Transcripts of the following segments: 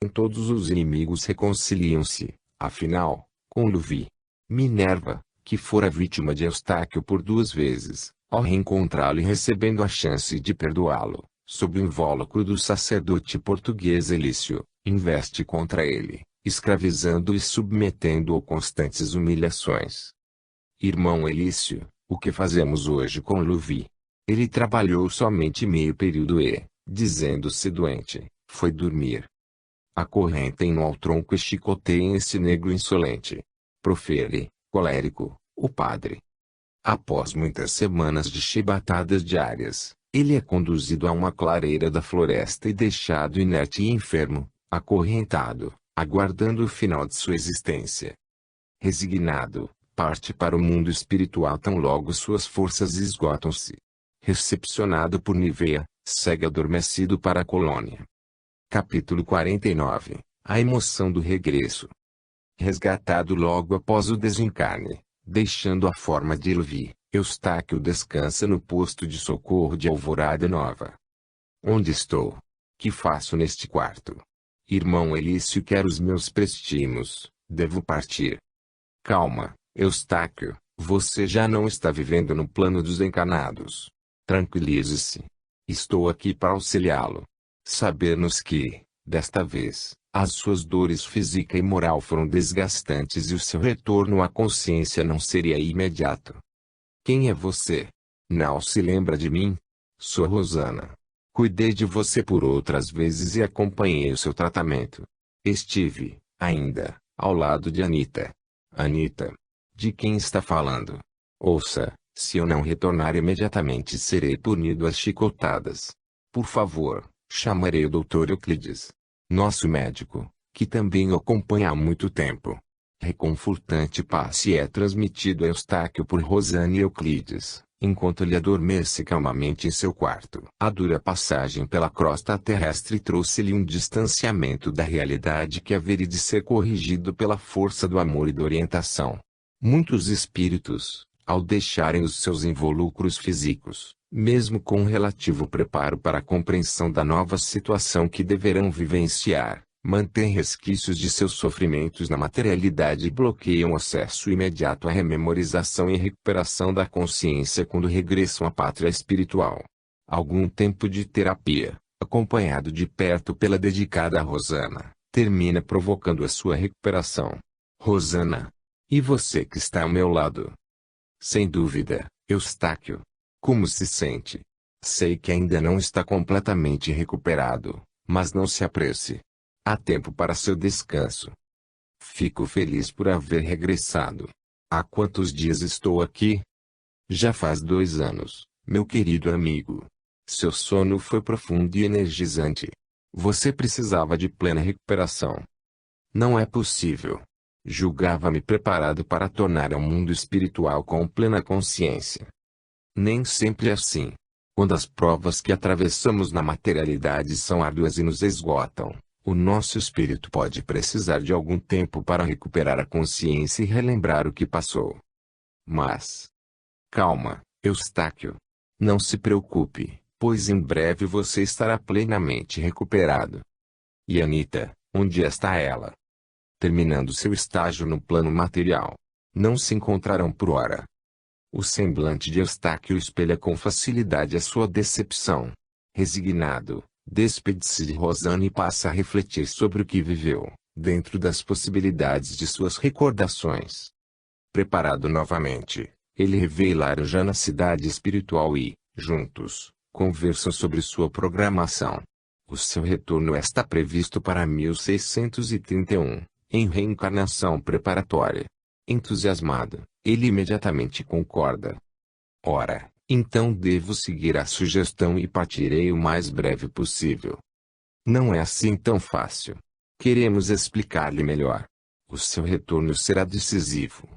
Todos os inimigos reconciliam-se, afinal, com Luvi. Minerva, que fora vítima de Eustáquio por 2 vezes, ao reencontrá-lo e recebendo a chance de perdoá-lo, sob o invólucro do sacerdote português Elício, investe contra ele, escravizando-o e submetendo-o a constantes humilhações. Irmão Elício, o que fazemos hoje com Luvi? Ele trabalhou somente meio período e, dizendo-se doente, foi dormir. Acorrentem-no ao tronco e chicoteiem esse negro insolente. Profere, colérico, o padre. Após muitas semanas de chibatadas diárias, ele é conduzido a uma clareira da floresta e deixado inerte e enfermo, acorrentado, aguardando o final de sua existência. Resignado, parte para o mundo espiritual tão logo suas forças esgotam-se. Recepcionado por Nivea, segue adormecido para a colônia. Capítulo 49 – A emoção do regresso. Resgatado logo após o desencarne, deixando a forma de Luvi, Eustáquio descansa no posto de socorro de Alvorada Nova. Onde estou? Que faço neste quarto? Irmão Elício quer os meus prestígios, devo partir. Calma, Eustáquio, você já não está vivendo no plano dos encarnados. Tranquilize-se. Estou aqui para auxiliá-lo. Saber-nos que, desta vez, as suas dores física e moral foram desgastantes e o seu retorno à consciência não seria imediato. Quem é você? Não se lembra de mim? Sou Rosana. Cuidei de você por outras vezes e acompanhei o seu tratamento. Estive, ainda, ao lado de Anita. Anita? De quem está falando? Ouça, se eu não retornar imediatamente serei punido às chicotadas. Por favor, chamarei o Dr. Euclides. Nosso médico, que também o acompanha há muito tempo. Reconfortante passe é transmitido a Eustáquio por Rosana e Euclides, enquanto ele adormece calmamente em seu quarto. A dura passagem pela crosta terrestre trouxe-lhe um distanciamento da realidade que haveria de ser corrigido pela força do amor e da orientação. Muitos espíritos, ao deixarem os seus involucros físicos, mesmo com relativo preparo para a compreensão da nova situação que deverão vivenciar, mantêm resquícios de seus sofrimentos na materialidade e bloqueiam o acesso imediato à rememorização e recuperação da consciência quando regressam à pátria espiritual. Algum tempo de terapia, acompanhado de perto pela dedicada Rosana, termina provocando a sua recuperação. Rosana. E você que está ao meu lado? Sem dúvida, Eustáquio. Como se sente? Sei que ainda não está completamente recuperado, mas não se apresse. Há tempo para seu descanso. Fico feliz por haver regressado. Há quantos dias estou aqui? Já faz 2 anos, meu querido amigo. Seu sono foi profundo e energizante. Você precisava de plena recuperação. Não é possível. Julgava-me preparado para tornar ao mundo espiritual com plena consciência. Nem sempre é assim. Quando as provas que atravessamos na materialidade são árduas e nos esgotam, o nosso espírito pode precisar de algum tempo para recuperar a consciência e relembrar o que passou. Mas, calma, Eustáquio. Não se preocupe, pois em breve você estará plenamente recuperado. E Anita, onde está ela? Terminando seu estágio no plano material. Não se encontrarão por hora. O semblante de Eustáquio espelha com facilidade a sua decepção. Resignado, despede-se de Rosana e passa a refletir sobre o que viveu, dentro das possibilidades de suas recordações. Preparado novamente, ele revê Hilário já na cidade espiritual e, juntos, conversam sobre sua programação. O seu retorno está previsto para 1631, em reencarnação preparatória. Entusiasmado, ele imediatamente concorda. Ora, então devo seguir a sugestão e partirei o mais breve possível. Não é assim tão fácil. Queremos explicar-lhe melhor. O seu retorno será decisivo.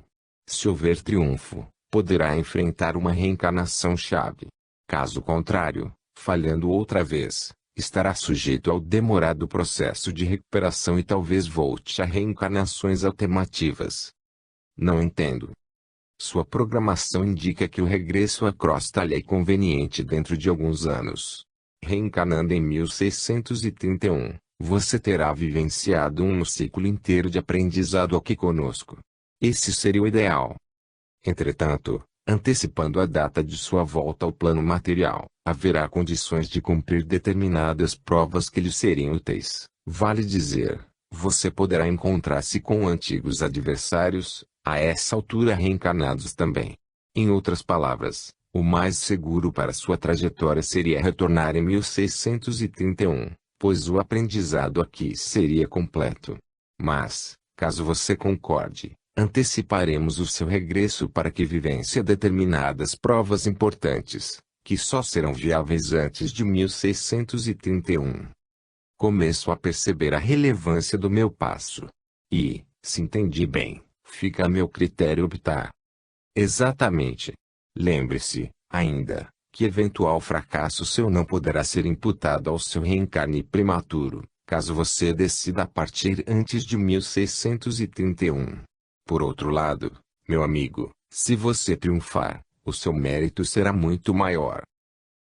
Se houver triunfo, poderá enfrentar uma reencarnação-chave. Caso contrário, falhando outra vez, estará sujeito ao demorado processo de recuperação e talvez volte a reencarnações alternativas. Não entendo. Sua programação indica que o regresso à crosta lhe é conveniente dentro de alguns anos. Reencarnando em 1631, Você terá vivenciado um ciclo inteiro de aprendizado aqui conosco. Esse seria o ideal. Entretanto, antecipando a data de sua volta ao plano material, haverá condições de cumprir determinadas provas que lhe seriam úteis. Vale dizer, você poderá encontrar-se com antigos adversários, a essa altura reencarnados também. Em outras palavras, o mais seguro para sua trajetória seria retornar em 1631, pois o aprendizado aqui seria completo. Mas, caso você concorde, anteciparemos o seu regresso para que vivencie determinadas provas importantes, que só serão viáveis antes de 1631. Começo a perceber a relevância do meu passo. E, se entendi bem, fica a meu critério optar. Exatamente. Lembre-se, ainda, que eventual fracasso seu não poderá ser imputado ao seu reencarne prematuro, caso você decida partir antes de 1631. Por outro lado, meu amigo, se você triunfar, o seu mérito será muito maior.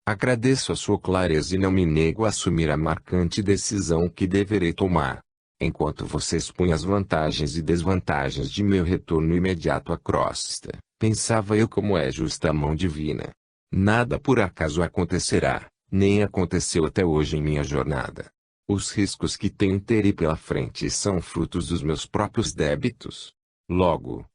Agradeço a sua clareza e não me nego a assumir a marcante decisão que deverei tomar. Enquanto você expõe as vantagens e desvantagens de meu retorno imediato à crosta, pensava eu como é justa a mão divina. Nada por acaso acontecerá, nem aconteceu até hoje em minha jornada. Os riscos que tenho terei pela frente são frutos dos meus próprios débitos. Logo,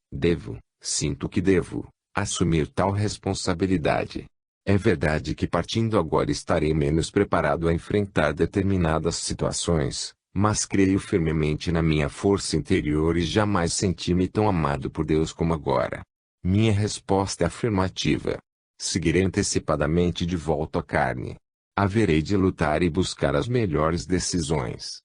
sinto que devo, assumir tal responsabilidade. É verdade que partindo agora estarei menos preparado a enfrentar determinadas situações, mas creio firmemente na minha força interior e jamais senti-me tão amado por Deus como agora. Minha resposta é afirmativa. Seguirei antecipadamente de volta à carne. Haverei de lutar e buscar as melhores decisões.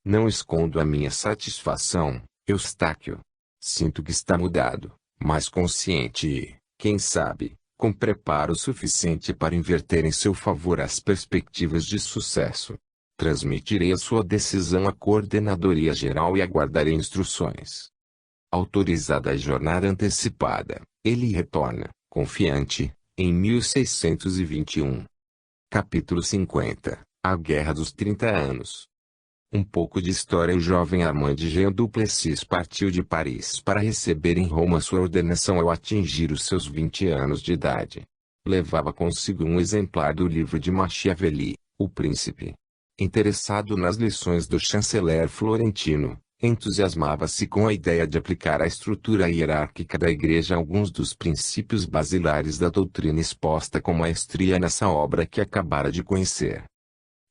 Não escondo a minha satisfação, Eustáquio. Sinto que está mudado, mais consciente e, quem sabe, com preparo suficiente para inverter em seu favor as perspectivas de sucesso. Transmitirei a sua decisão à Coordenadoria Geral e aguardarei instruções. Autorizada a jornada antecipada, ele retorna, confiante, em 1621. Capítulo 50. A Guerra dos 30 Anos. Um pouco de história. O jovem Armand Jean Duplessis partiu de Paris para receber em Roma sua ordenação ao atingir os seus 20 anos de idade. Levava consigo um exemplar do livro de Machiavelli, O Príncipe. Interessado nas lições do chanceler florentino, entusiasmava-se com a ideia de aplicar à estrutura hierárquica da Igreja alguns dos princípios basilares da doutrina exposta com maestria nessa obra que acabara de conhecer.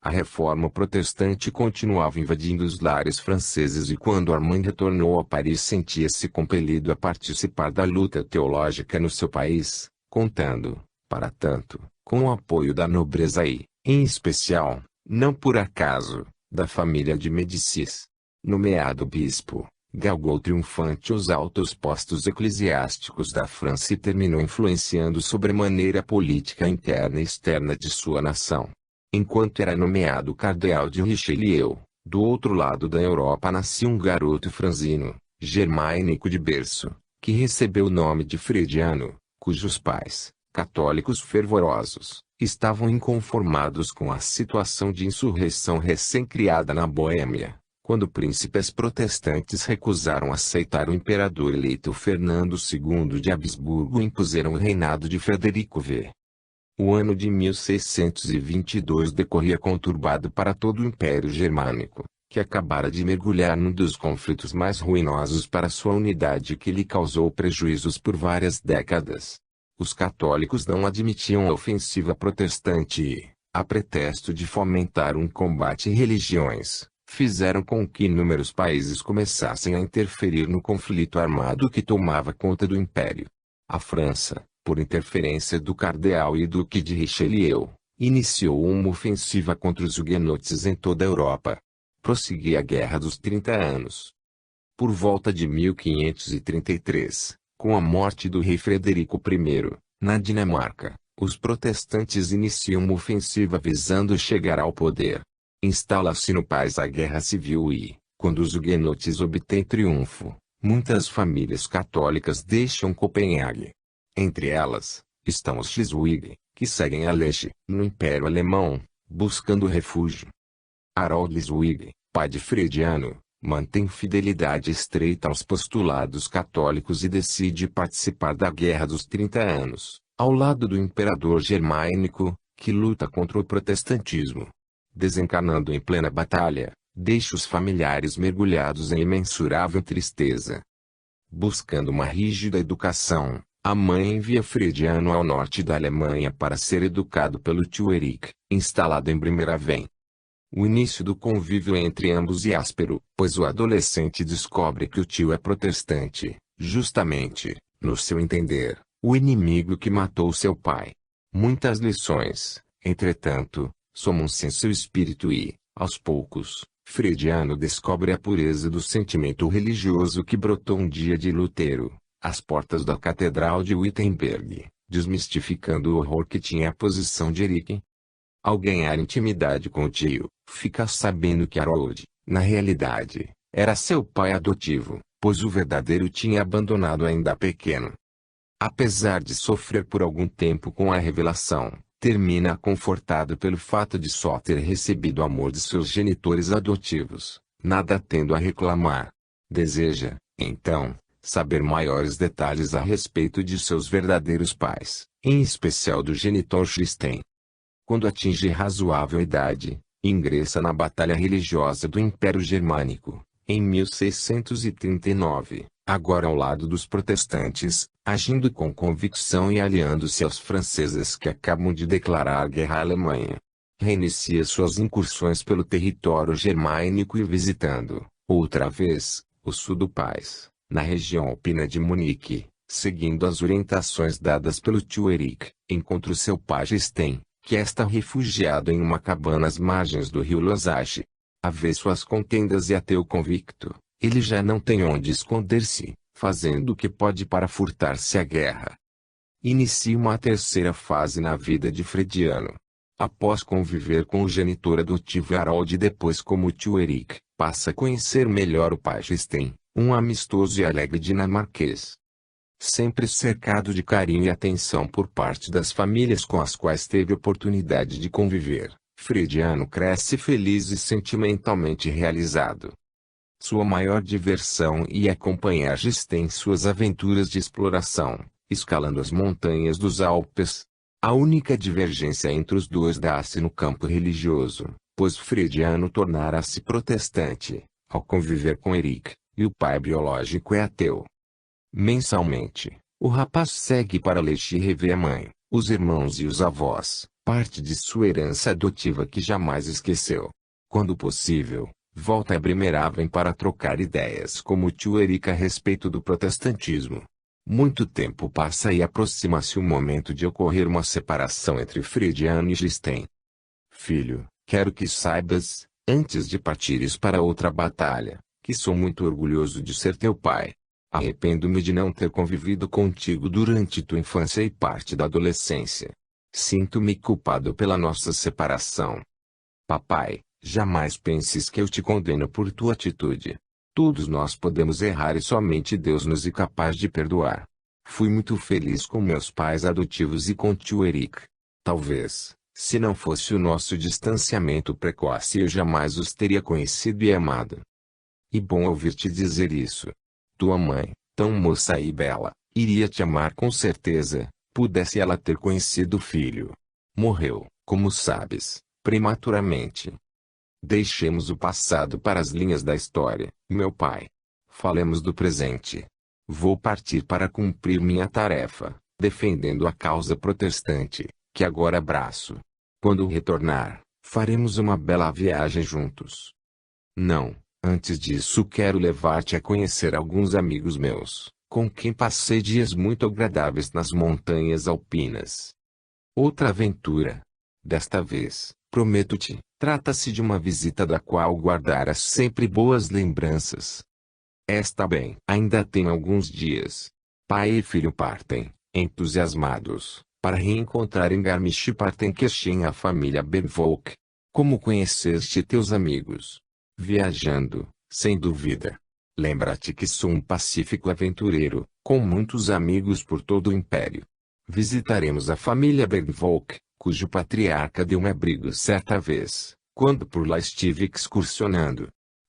A reforma protestante continuava invadindo os lares franceses e quando Armand retornou a Paris sentia-se compelido a participar da luta teológica no seu país, contando, para tanto, com o apoio da nobreza e, em especial, não por acaso, da família de Médicis. Nomeado bispo, galgou triunfante os altos postos eclesiásticos da França e terminou influenciando sobremaneira a política interna e externa de sua nação. Enquanto era nomeado cardeal de Richelieu, do outro lado da Europa nascia um garoto franzino, germânico de berço, que recebeu o nome de Frediano, cujos pais, católicos fervorosos, estavam inconformados com a situação de insurreição recém-criada na Boêmia, quando príncipes protestantes recusaram aceitar o imperador eleito Fernando II de Habsburgo e impuseram o reinado de Frederico V. O ano de 1622 decorria conturbado para todo o Império Germânico, que acabara de mergulhar num dos conflitos mais ruinosos para sua unidade que lhe causou prejuízos por várias décadas. Os católicos não admitiam a ofensiva protestante e, a pretexto de fomentar um combate em religiões, fizeram com que inúmeros países começassem a interferir no conflito armado que tomava conta do Império. A França, por interferência do cardeal e duque de Richelieu, iniciou uma ofensiva contra os huguenotes em toda a Europa. Prosseguia a Guerra dos 30 Anos. Por volta de 1533, com a morte do rei Frederico I, na Dinamarca, os protestantes iniciam uma ofensiva visando chegar ao poder. Instala-se no país a guerra civil e, quando os huguenotes obtêm triunfo, muitas famílias católicas deixam Copenhague. Entre elas, estão os Schleswig, que seguem a Leste, no Império Alemão, buscando refúgio. Harold Zwig, pai de Frediano, mantém fidelidade estreita aos postulados católicos e decide participar da Guerra dos 30 Anos, ao lado do imperador germânico, que luta contra o protestantismo. Desencarnando em plena batalha, deixa os familiares mergulhados em imensurável tristeza. Buscando uma rígida educação, a mãe envia Frediano ao norte da Alemanha para ser educado pelo tio Eric, instalado em Bremerhaven. O início do convívio entre ambos é áspero, pois o adolescente descobre que o tio é protestante, justamente, no seu entender, o inimigo que matou seu pai. Muitas lições, entretanto, somam-se em seu espírito e, aos poucos, Frediano descobre a pureza do sentimento religioso que brotou um dia de Lutero, às portas da Catedral de Wittenberg, desmistificando o horror que tinha a posição de Eric. Ao ganhar intimidade com o tio, fica sabendo que Harold, na realidade, era seu pai adotivo, pois o verdadeiro tinha abandonado ainda pequeno. Apesar de sofrer por algum tempo com a revelação, termina confortado pelo fato de só ter recebido o amor de seus genitores adotivos, nada tendo a reclamar. Deseja, então, saber maiores detalhes a respeito de seus verdadeiros pais, em especial do genitor Christen. Quando atinge razoável idade, ingressa na batalha religiosa do Império Germânico, em 1639, agora ao lado dos protestantes, agindo com convicção e aliando-se aos franceses que acabam de declarar guerra à Alemanha. Reinicia suas incursões pelo território germânico e visitando, outra vez, o sul do país, na região alpina de Munique, seguindo as orientações dadas pelo tio Eric, encontra seu pai Christen, que está refugiado em uma cabana às margens do rio Losache. A ver suas contendas e ateu convicto, ele já não tem onde esconder-se, fazendo o que pode para furtar-se à guerra. Inicia uma terceira fase na vida de Frediano. Após conviver com o genitor adotivo Harold e depois como o tio Eric, passa a conhecer melhor o pai Christen, um amistoso e alegre dinamarquês. Sempre cercado de carinho e atenção por parte das famílias com as quais teve oportunidade de conviver, Frediano cresce feliz e sentimentalmente realizado. Sua maior diversão é acompanhar Christen em suas aventuras de exploração, escalando as montanhas dos Alpes. A única divergência entre os dois dá-se no campo religioso, pois Frediano tornara-se protestante, ao conviver com Eric, e o pai biológico é ateu. Mensalmente, o rapaz segue para Lecce rever a mãe, os irmãos e os avós, parte de sua herança adotiva que jamais esqueceu. Quando possível, volta a Bremerhaven para trocar ideias como o tio Eric a respeito do protestantismo. Muito tempo passa e aproxima-se o momento de ocorrer uma separação entre Frediano e Christen. Filho, quero que saibas, antes de partires para outra batalha, que sou muito orgulhoso de ser teu pai. Arrependo-me de não ter convivido contigo durante tua infância e parte da adolescência. Sinto-me culpado pela nossa separação. Papai, jamais penses que eu te condeno por tua atitude. Todos nós podemos errar e somente Deus nos é capaz de perdoar. Fui muito feliz com meus pais adotivos e com tio Eric. Talvez, se não fosse o nosso distanciamento precoce, eu jamais os teria conhecido e amado. E bom ouvir-te dizer isso. Tua mãe, tão moça e bela, iria te amar com certeza, pudesse ela ter conhecido o filho. Morreu, como sabes, prematuramente. Deixemos o passado para as linhas da história, meu pai. Falemos do presente. Vou partir para cumprir minha tarefa, defendendo a causa protestante, que agora abraço. Quando retornar, faremos uma bela viagem juntos. Não, antes disso quero levar-te a conhecer alguns amigos meus, com quem passei dias muito agradáveis nas montanhas alpinas. Outra aventura. Desta vez, prometo-te, trata-se de uma visita da qual guardarás sempre boas lembranças. Está bem. Ainda tem alguns dias. Pai e filho partem, entusiasmados, para reencontrar em Garmisch-Partenkirchen a família Bergvolk. Como conheceste teus amigos? Viajando, sem dúvida. Lembra-te que sou um pacífico aventureiro, com muitos amigos por todo o império. Visitaremos a família Bergvolk, cujo patriarca deu-me abrigo certa vez, Quando por lá estive excursionando.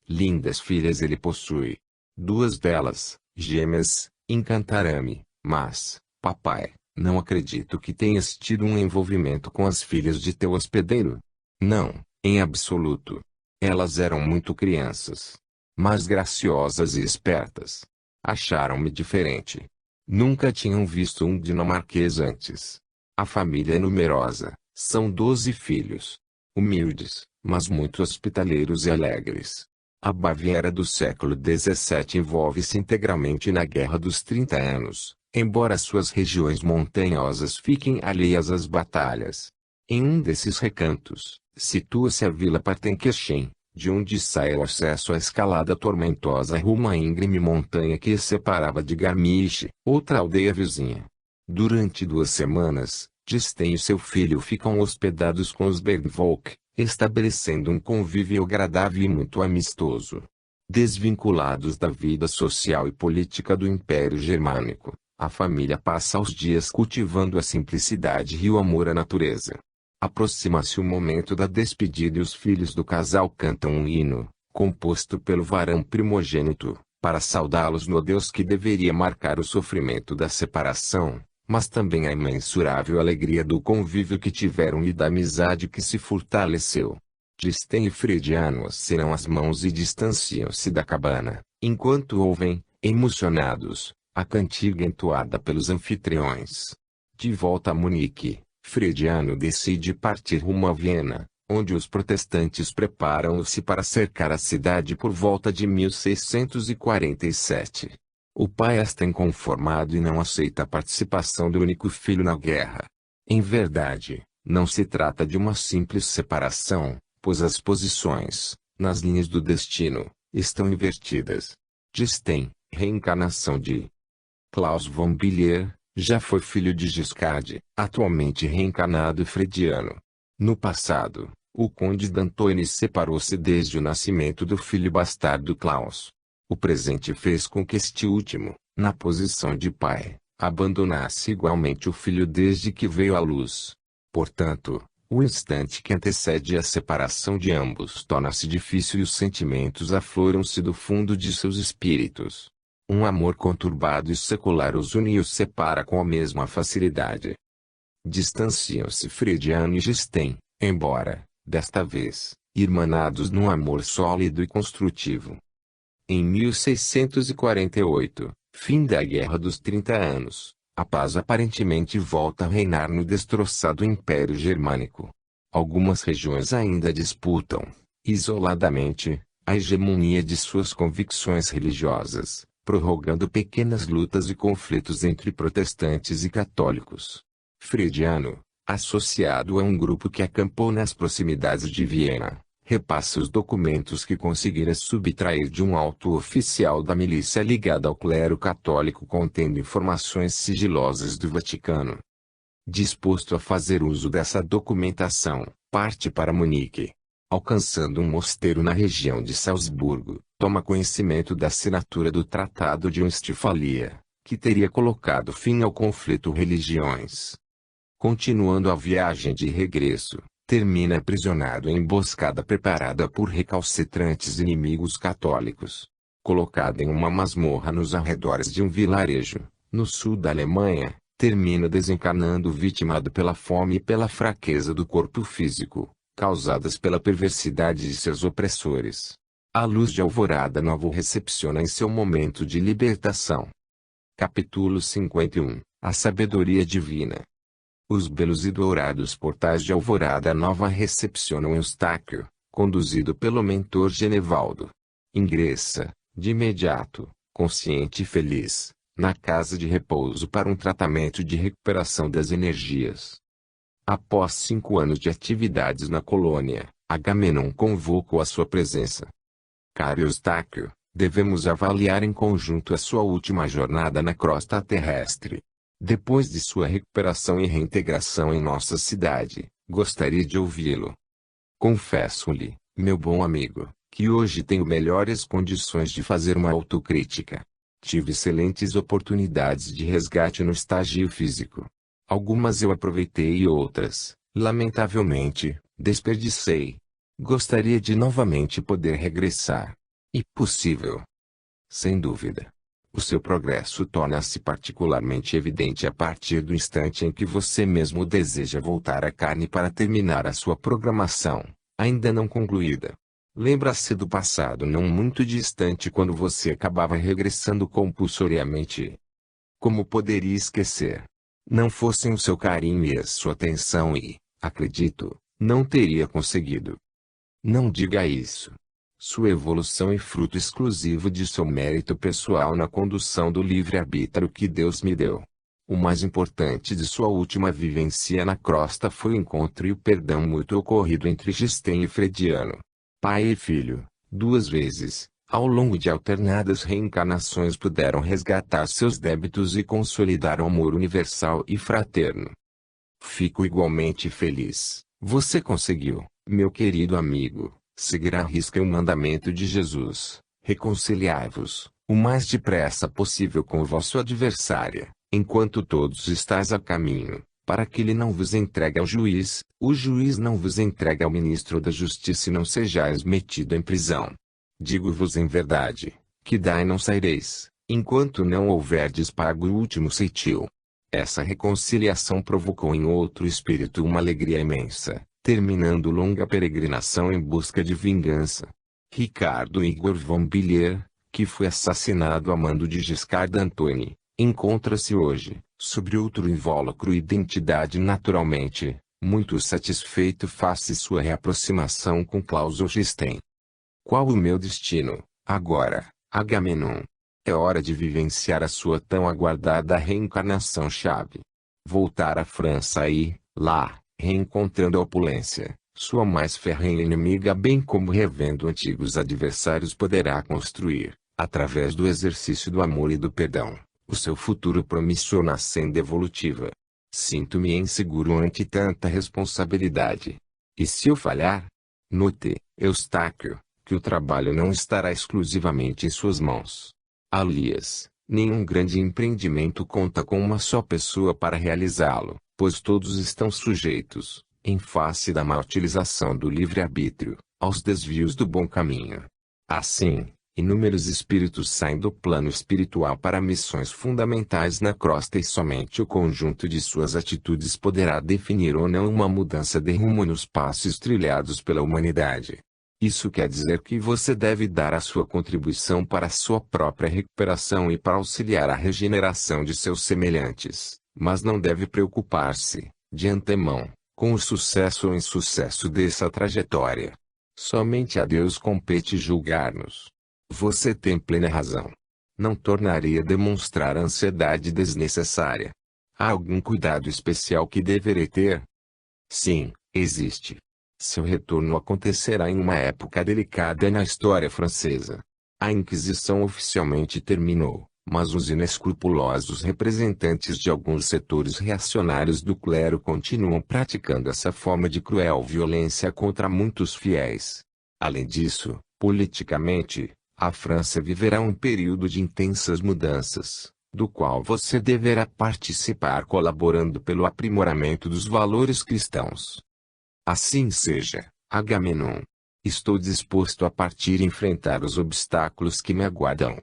Lindas filhas ele possui. 2 delas, gêmeas, encantaram-me, mas, papai, não acredito que tenhas tido um envolvimento com as filhas de teu hospedeiro. Não, em absoluto. Elas eram muito crianças. Mas graciosas e espertas. Acharam-me diferente. Nunca tinham visto um dinamarquês antes. A família é numerosa, são 12 filhos. Humildes, mas muito hospitaleiros e alegres. A Baviera do século XVII envolve-se integralmente na Guerra dos 30 Anos, embora suas regiões montanhosas fiquem alheias às batalhas. Em um desses recantos, situa-se a Vila Partenkirchen, de onde sai o acesso à escalada tormentosa rumo à íngreme montanha que separava de Garmisch, outra aldeia vizinha. Durante 2 semanas, Distem e seu filho ficam hospedados com os Bergvolk, estabelecendo um convívio agradável e muito amistoso. Desvinculados da vida social e política do Império Germânico, a família passa os dias cultivando a simplicidade e o amor à natureza. Aproxima-se o momento da despedida e os filhos do casal cantam um hino, composto pelo varão primogênito, para saudá-los no adeus que deveria marcar o sofrimento da separação, mas também a imensurável alegria do convívio que tiveram e da amizade que se fortaleceu. Distem e Frediano acenam as mãos e distanciam-se da cabana, enquanto ouvem, emocionados, a cantiga entoada pelos anfitriões. De volta a Munique, Frediano decide partir rumo a Viena, onde os protestantes preparam-se para cercar a cidade por volta de 1647. O pai está inconformado e não aceita a participação do único filho na guerra. Em verdade, não se trata de uma simples separação, pois as posições, nas linhas do destino, estão invertidas. Distem, reencarnação de Klaus von Biller, já foi filho de Giscard, atualmente reencarnado Frediano. No passado, o conde d'Antony separou-se desde o nascimento do filho bastardo Klaus. O presente fez com que este último, na posição de pai, abandonasse igualmente o filho desde que veio à luz. Portanto, o instante que antecede a separação de ambos torna-se difícil e os sentimentos afloram-se do fundo de seus espíritos. Um amor conturbado e secular os une e os separa com a mesma facilidade. Distanciam-se Frediano e Distem, embora, desta vez, irmanados num amor sólido e construtivo. Em 1648, fim da Guerra dos 30 Anos, a paz aparentemente volta a reinar no destroçado Império Germânico. Algumas regiões ainda disputam, isoladamente, a hegemonia de suas convicções religiosas, prorrogando pequenas lutas e conflitos entre protestantes e católicos. Frediano, associado a um grupo que acampou nas proximidades de Viena, repassa os documentos que conseguira subtrair de um alto oficial da milícia ligada ao clero católico contendo informações sigilosas do Vaticano. Disposto a fazer uso dessa documentação, parte para Munique. Alcançando um mosteiro na região de Salzburgo, toma conhecimento da assinatura do Tratado de Westfalia, que teria colocado fim ao conflito religiões. Continuando a viagem de regresso, termina aprisionado em emboscada preparada por recalcitrantes inimigos católicos. Colocado em uma masmorra nos arredores de um vilarejo, no sul da Alemanha, termina desencarnando vitimado pela fome e pela fraqueza do corpo físico, causadas pela perversidade de seus opressores. A luz de alvorada nova o recepciona em seu momento de libertação. Capítulo 51 A sabedoria divina. Os belos e dourados portais de alvorada nova recepcionam Eustáquio, conduzido pelo mentor Genevaldo. Ingressa, de imediato, consciente e feliz, na casa de repouso para um tratamento de recuperação das energias. Após 5 anos de atividades na colônia, Agamenon convoca-o à sua presença. Caro Eustáquio, devemos avaliar em conjunto a sua última jornada na crosta terrestre. Depois de sua recuperação e reintegração em nossa cidade, gostaria de ouvi-lo. Confesso-lhe, meu bom amigo, que hoje tenho melhores condições de fazer uma autocrítica. Tive excelentes oportunidades de resgate no estágio físico. Algumas eu aproveitei e outras, lamentavelmente, desperdicei. Gostaria de novamente poder regressar. E possível. Sem dúvida. O seu progresso torna-se particularmente evidente a partir do instante em que você mesmo deseja voltar à carne para terminar a sua programação, ainda não concluída. Lembra-se do passado não muito distante quando você acabava regressando compulsoriamente. Como poderia esquecer? Não fossem o seu carinho e a sua atenção e, acredito, não teria conseguido. Não diga isso. Sua evolução é fruto exclusivo de seu mérito pessoal na condução do livre-arbítrio que Deus me deu. O mais importante de sua última vivência na crosta foi o encontro e o perdão mútuo ocorrido entre Gistein e Frediano, pai e filho, 2 vezes, ao longo de alternadas reencarnações puderam resgatar seus débitos e consolidar o amor universal e fraterno. Fico igualmente feliz. Você conseguiu, meu querido amigo, seguir à risca o mandamento de Jesus: reconciliai-vos, o mais depressa possível com o vosso adversário, enquanto todos estáis a caminho, para que ele não vos entregue ao juiz, o juiz não vos entregue ao ministro da justiça e não sejais metido em prisão. Digo-vos em verdade, que dai não saireis, enquanto não houverdes pago o último ceitil. Essa reconciliação provocou em outro espírito uma alegria imensa, terminando longa peregrinação em busca de vingança. Ricardo Igor von Biller, que foi assassinado a mando de Giscard d'Antony, encontra-se hoje, sob outro invólucro e identidade naturalmente, muito satisfeito face sua reaproximação com Klaus Gistein. Qual o meu destino, agora, Agamenon? É hora de vivenciar a sua tão aguardada reencarnação-chave. Voltar à França e, lá, reencontrando a opulência, sua mais ferrenha inimiga bem como revendo antigos adversários poderá construir, através do exercício do amor e do perdão, o seu futuro promissor na senda evolutiva. Sinto-me inseguro ante tanta responsabilidade. E se eu falhar? Note, Eustáquio, que o trabalho não estará exclusivamente em suas mãos. Aliás, nenhum grande empreendimento conta com uma só pessoa para realizá-lo, pois todos estão sujeitos, em face da má utilização do livre-arbítrio, aos desvios do bom caminho. Assim, inúmeros espíritos saem do plano espiritual para missões fundamentais na crosta e somente o conjunto de suas atitudes poderá definir ou não uma mudança de rumo nos passos trilhados pela humanidade. Isso quer dizer que você deve dar a sua contribuição para a sua própria recuperação e para auxiliar a regeneração de seus semelhantes, mas não deve preocupar-se, de antemão, com o sucesso ou insucesso dessa trajetória. Somente a Deus compete julgar-nos. Você tem plena razão. Não tornaria a demonstrar ansiedade desnecessária. Há algum cuidado especial que deverei ter? Sim, existe. Seu retorno acontecerá em uma época delicada na história francesa. A Inquisição oficialmente terminou, mas os inescrupulosos representantes de alguns setores reacionários do clero continuam praticando essa forma de cruel violência contra muitos fiéis. Além disso, politicamente, a França viverá um período de intensas mudanças, do qual você deverá participar colaborando pelo aprimoramento dos valores cristãos. Assim seja, Agamenon. Estou disposto a partir e enfrentar os obstáculos que me aguardam.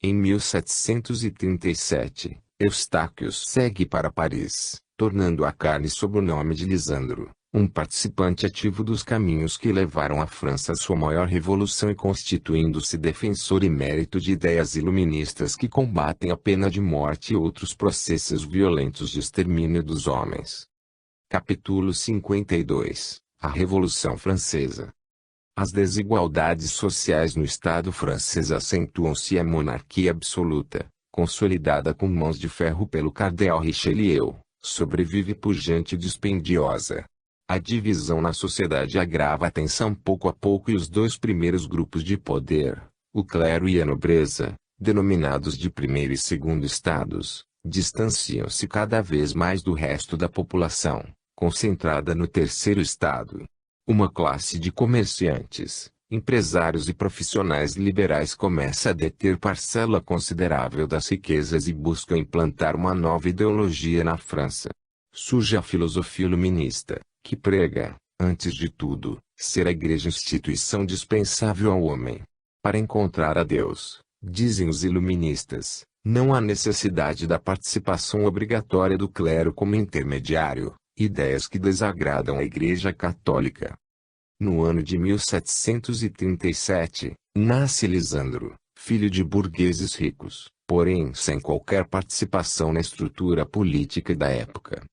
Em 1737, Eustáquio segue para Paris, tornando a carne sob o nome de Lisandro, um participante ativo dos caminhos que levaram a França à sua maior revolução e constituindo-se defensor emérito de ideias iluministas que combatem a pena de morte e outros processos violentos de extermínio dos homens. Capítulo 52 – A Revolução Francesa. As desigualdades sociais no Estado francês acentuam-se e a monarquia absoluta, consolidada com mãos de ferro pelo cardeal Richelieu, sobrevive pujante e dispendiosa. A divisão na sociedade agrava a tensão pouco a pouco e os dois primeiros grupos de poder, o clero e a nobreza, denominados de primeiro e segundo estados, distanciam-se cada vez mais do resto da população, concentrada no terceiro estado. Uma classe de comerciantes, empresários e profissionais liberais começa a deter parcela considerável das riquezas e busca implantar uma nova ideologia na França. Surge a filosofia iluminista, que prega, Antes de tudo, ser a igreja instituição dispensável ao homem. Para encontrar a Deus, dizem os iluministas, não há necessidade da participação obrigatória do clero como intermediário, ideias que desagradam a Igreja Católica. No ano de 1737, nasce Lisandro, filho de burgueses ricos, porém sem qualquer participação na estrutura política da época.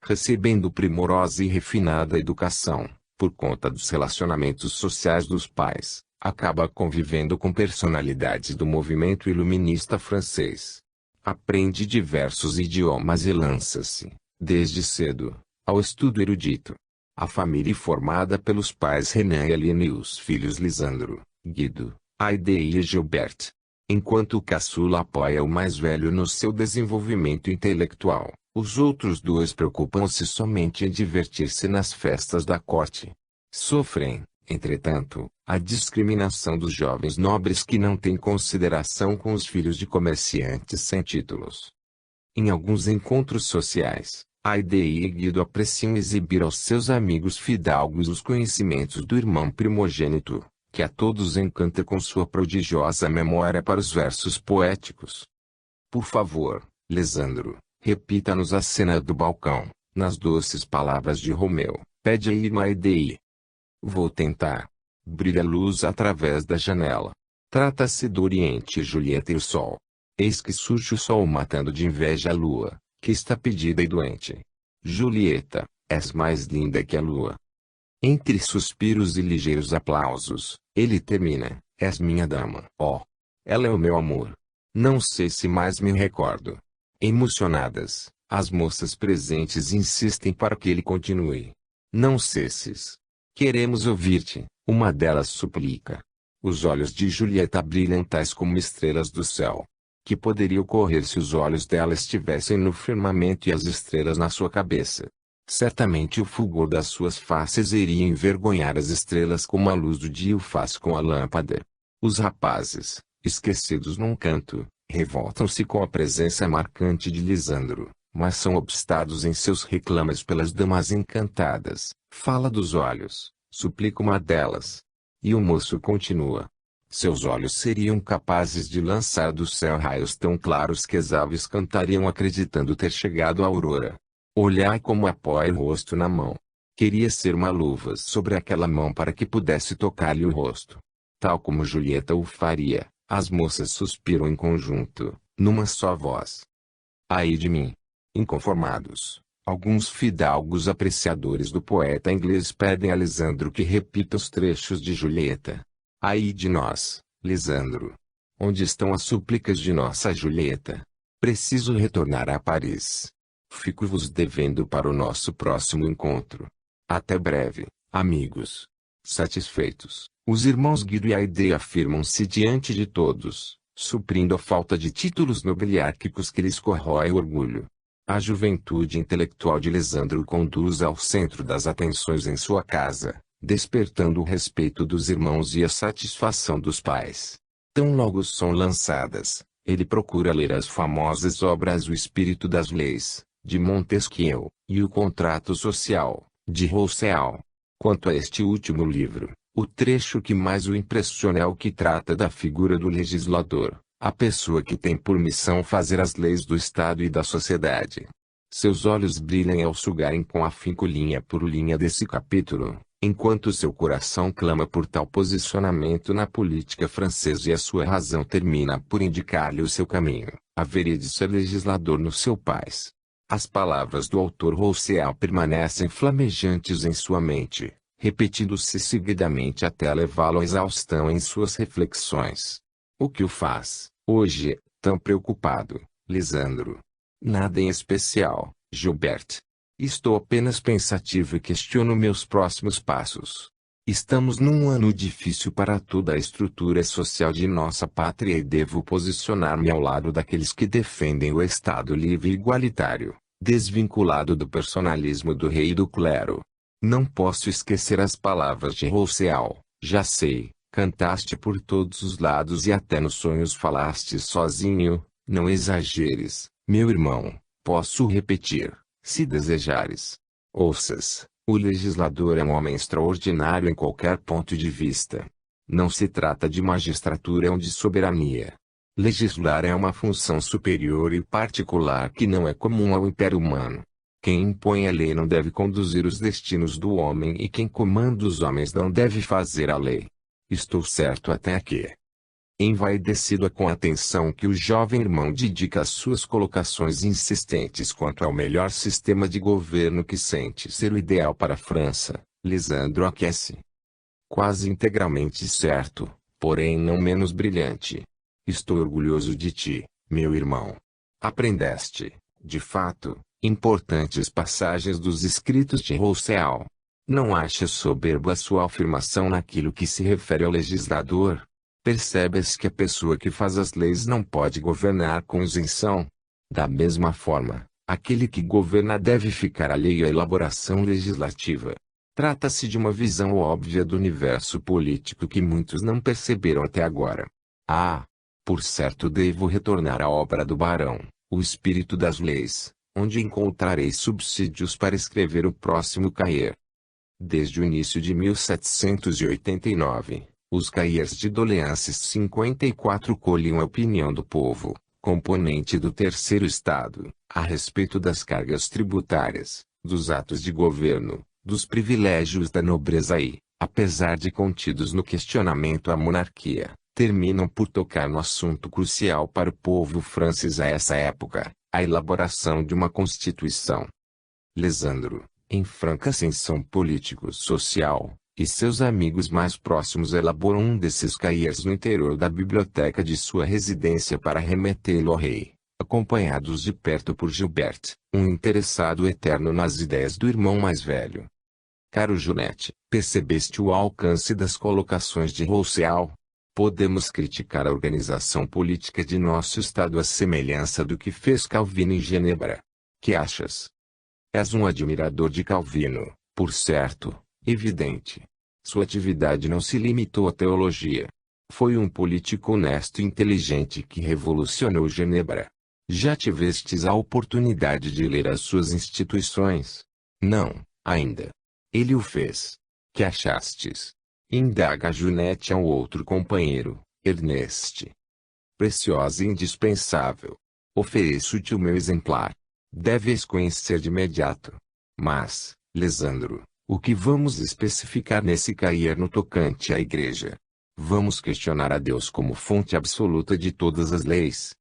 Recebendo primorosa e refinada educação, por conta dos relacionamentos sociais dos pais, acaba convivendo com personalidades do movimento iluminista francês. Aprende diversos idiomas e lança-se, desde cedo, ao estudo erudito. A família formada pelos pais Renan e Aline e os filhos Lisandro, Guido, Aide e Gilbert. Enquanto o caçula apoia o mais velho no seu desenvolvimento intelectual, os outros dois preocupam-se somente em divertir-se nas festas da corte. Sofrem, entretanto, a discriminação dos jovens nobres que não têm consideração com os filhos de comerciantes sem títulos. Em alguns encontros sociais, Aide e Guido apreciam exibir aos seus amigos fidalgos os conhecimentos do irmão primogênito, que a todos encanta com sua prodigiosa memória para os versos poéticos. Por favor, Lisandro, repita-nos a cena do balcão, nas doces palavras de Romeu, pede a irmã Aide. Vou tentar. Brilha a luz através da janela. Trata-se do Oriente, Julieta e o sol. Eis que surge o sol matando de inveja a lua, que está pedida e doente. Julieta, és mais linda que a lua. Entre suspiros e ligeiros aplausos, ele termina, és minha dama. Oh! Ela é o meu amor. Não sei se mais me recordo. Emocionadas, as moças presentes insistem para que ele continue. Não cesses. Queremos ouvir-te, uma delas suplica. Os olhos de Julieta brilham tais como estrelas do céu. Que poderia ocorrer se os olhos dela estivessem no firmamento e as estrelas na sua cabeça? Certamente o fulgor das suas faces iria envergonhar as estrelas como a luz do dia o faz com a lâmpada. Os rapazes, esquecidos num canto, revoltam-se com a presença marcante de Lisandro, mas são obstados em seus reclames pelas damas encantadas. Fala dos olhos, suplica uma delas. E o moço continua. Seus olhos seriam capazes de lançar do céu raios tão claros que as aves cantariam acreditando ter chegado a aurora. Olhai como apoia o rosto na mão. Queria ser uma luva sobre aquela mão para que pudesse tocar-lhe o rosto. Tal como Julieta o faria, as moças suspiram em conjunto, numa só voz. Ai de mim! Inconformados, alguns fidalgos apreciadores do poeta inglês pedem a Lisandro que repita os trechos de Julieta. Ai de nós, Lisandro! Onde estão as súplicas de nossa Julieta? Preciso retornar a Paris. Fico-vos devendo para o nosso próximo encontro. Até breve, amigos. Satisfeitos, os irmãos Guido e Aide afirmam-se diante de todos, suprindo a falta de títulos nobiliárquicos que lhes corrói o orgulho. A juventude intelectual de Lisandro conduz ao centro das atenções em sua casa, despertando o respeito dos irmãos e a satisfação dos pais. Tão logo são lançadas, ele procura ler as famosas obras O Espírito das Leis, de Montesquieu, e O Contrato Social, de Rousseau. Quanto a este último livro, o trecho que mais o impressiona é o que trata da figura do legislador, a pessoa que tem por missão fazer as leis do Estado e da sociedade. Seus olhos brilham ao sugarem com afinco linha por linha desse capítulo, enquanto seu coração clama por tal posicionamento na política francesa e a sua razão termina por indicar-lhe o seu caminho. Haveria de ser legislador no seu país. As palavras do autor Rousseau permanecem flamejantes em sua mente, repetindo-se seguidamente até levá-lo à exaustão em suas reflexões. O que o faz, hoje, tão preocupado, Lisandro? Nada em especial, Gilbert. Estou apenas pensativo e questiono meus próximos passos. Estamos num ano difícil para toda a estrutura social de nossa pátria e devo posicionar-me ao lado daqueles que defendem o Estado livre e igualitário, desvinculado do personalismo do rei e do clero. Não posso esquecer as palavras de Rousseau, já sei, cantaste por todos os lados e até nos sonhos falaste sozinho, não exageres, meu irmão, posso repetir, se desejares. Ouças, O legislador é um homem extraordinário em qualquer ponto de vista. Não se trata de magistratura ou de soberania. Legislar é uma função superior e particular que não é comum ao império humano. Quem impõe a lei não deve conduzir os destinos do homem e quem comanda os homens não deve fazer a lei. Estou certo até aqui. Envaidecido com a atenção que o jovem irmão dedica às suas colocações insistentes quanto ao melhor sistema de governo que sente ser o ideal para a França, Lisandro aquece. Quase integralmente certo, porém não menos brilhante. Estou orgulhoso de ti, meu irmão. Aprendeste, de fato, importantes passagens dos escritos de Rousseau. Não achas soberba sua afirmação naquilo que se refere ao legislador? Percebes que a pessoa que faz as leis não pode governar com isenção? Da mesma forma, aquele que governa deve ficar alheio à elaboração legislativa. Trata-se de uma visão óbvia do universo político que muitos não perceberam até agora. Por certo devo retornar à obra do Barão, O Espírito das Leis, onde encontrarei subsídios para escrever o próximo cahier. Desde o início de 1789, os cahiers de doléances 54 colhiam a opinião do povo, componente do terceiro estado, a respeito das cargas tributárias, dos atos de governo, dos privilégios da nobreza e, apesar de contidos no questionamento à monarquia, terminam por tocar no assunto crucial para o povo francês a essa época, a elaboração de uma constituição. Lisandro, em franca ascensão político-social, e seus amigos mais próximos elaboram um desses cahiers no interior da biblioteca de sua residência para remetê-lo ao rei, acompanhados de perto por Gilbert, um interessado eterno nas ideias do irmão mais velho. Caro Junete, percebeste o alcance das colocações de Rousseau? Podemos criticar a organização política de nosso Estado à semelhança do que fez Calvino em Genebra. Que achas? És um admirador de Calvino, por certo, evidente. Sua atividade não se limitou à teologia. Foi um político honesto e inteligente que revolucionou Genebra. Já tivestes a oportunidade de ler as suas instituições? Não, ainda. Ele o fez. Que achastes? Indaga Junete ao outro companheiro, Ernest. Preciosa e indispensável. Ofereço-te o meu exemplar. Deves conhecer de imediato. Mas, Lisandro, o que vamos especificar nesse cahier no tocante à Igreja? Vamos questionar a Deus como fonte absoluta de todas as leis?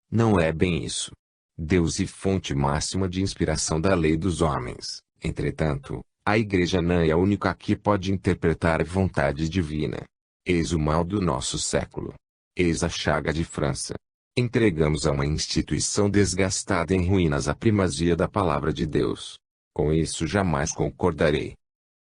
Não é bem isso. Deus e fonte máxima de inspiração da lei dos homens. Entretanto, a Igreja não é a única que pode interpretar a vontade divina. Eis o mal do nosso século. Eis a chaga de França. Entregamos a uma instituição desgastada em ruínas a primazia da palavra de Deus. Com isso jamais concordarei.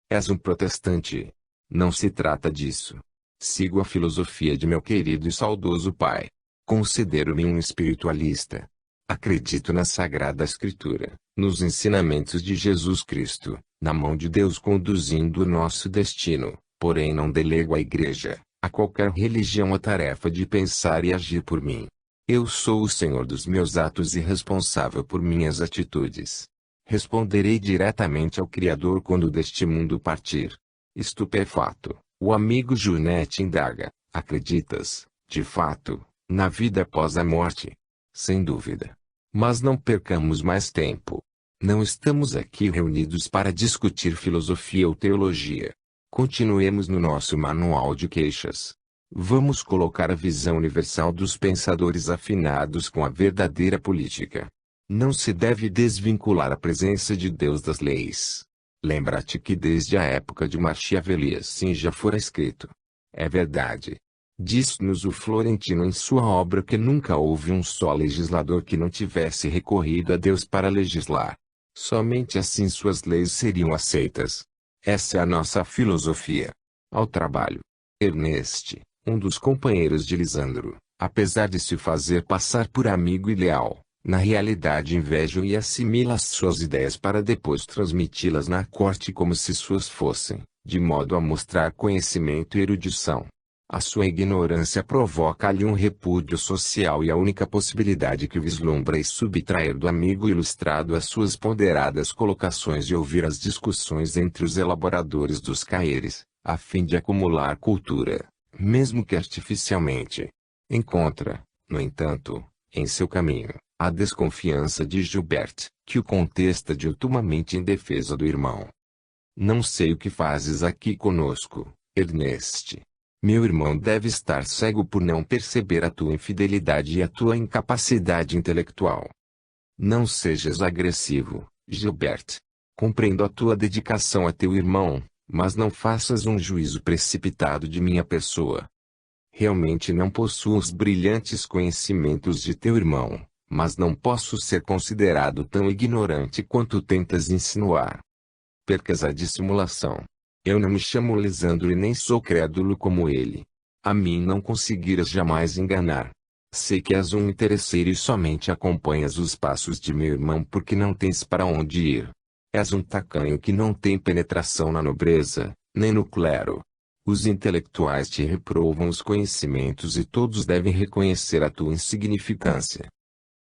És um protestante. Não se trata disso. Sigo a filosofia de meu querido e saudoso pai. Considero-me um espiritualista. Acredito na Sagrada Escritura, nos ensinamentos de Jesus Cristo, na mão de Deus conduzindo o nosso destino, porém não delego à Igreja, a qualquer religião a tarefa de pensar e agir por mim. Eu sou o Senhor dos meus atos e responsável por minhas atitudes. Responderei diretamente ao Criador quando deste mundo partir. Estupefato, o amigo Junete indaga: acreditas, de fato, na vida após a morte? Sem dúvida. Mas não percamos mais tempo. Não estamos aqui reunidos para discutir filosofia ou teologia. Continuemos no nosso manual de queixas. Vamos colocar a visão universal dos pensadores afinados com a verdadeira política. Não se deve desvincular a presença de Deus das leis. Lembra-te que desde a época de Maquiavel assim já fora escrito. É verdade. Diz-nos o Florentino em sua obra que nunca houve um só legislador que não tivesse recorrido a Deus para legislar. Somente assim suas leis seriam aceitas. Essa é a nossa filosofia. Ao trabalho. Ernest, um dos companheiros de Lisandro, apesar de se fazer passar por amigo e leal, na realidade inveja e assimila as suas ideias para depois transmiti-las na corte como se suas fossem, de modo a mostrar conhecimento e erudição. A sua ignorância provoca-lhe um repúdio social e a única possibilidade que vislumbra é subtrair do amigo ilustrado as suas ponderadas colocações e ouvir as discussões entre os elaboradores dos caeres, a fim de acumular cultura, mesmo que artificialmente. Encontra, no entanto, em seu caminho, a desconfiança de Gilbert, que o contesta diutumamente em defesa do irmão. Não sei o que fazes aqui conosco, Ernest. Meu irmão deve estar cego por não perceber a tua infidelidade e a tua incapacidade intelectual. Não sejas agressivo, Gilbert. Compreendo a tua dedicação a teu irmão, mas não faças um juízo precipitado de minha pessoa. Realmente não possuo os brilhantes conhecimentos de teu irmão, mas não posso ser considerado tão ignorante quanto tentas insinuar. Percas a dissimulação. Eu não me chamo Lisandro e nem sou crédulo como ele. A mim não conseguirás jamais enganar. Sei que és um interesseiro e somente acompanhas os passos de meu irmão porque não tens para onde ir. És um tacanho que não tem penetração na nobreza, nem no clero. Os intelectuais te reprovam os conhecimentos e todos devem reconhecer a tua insignificância.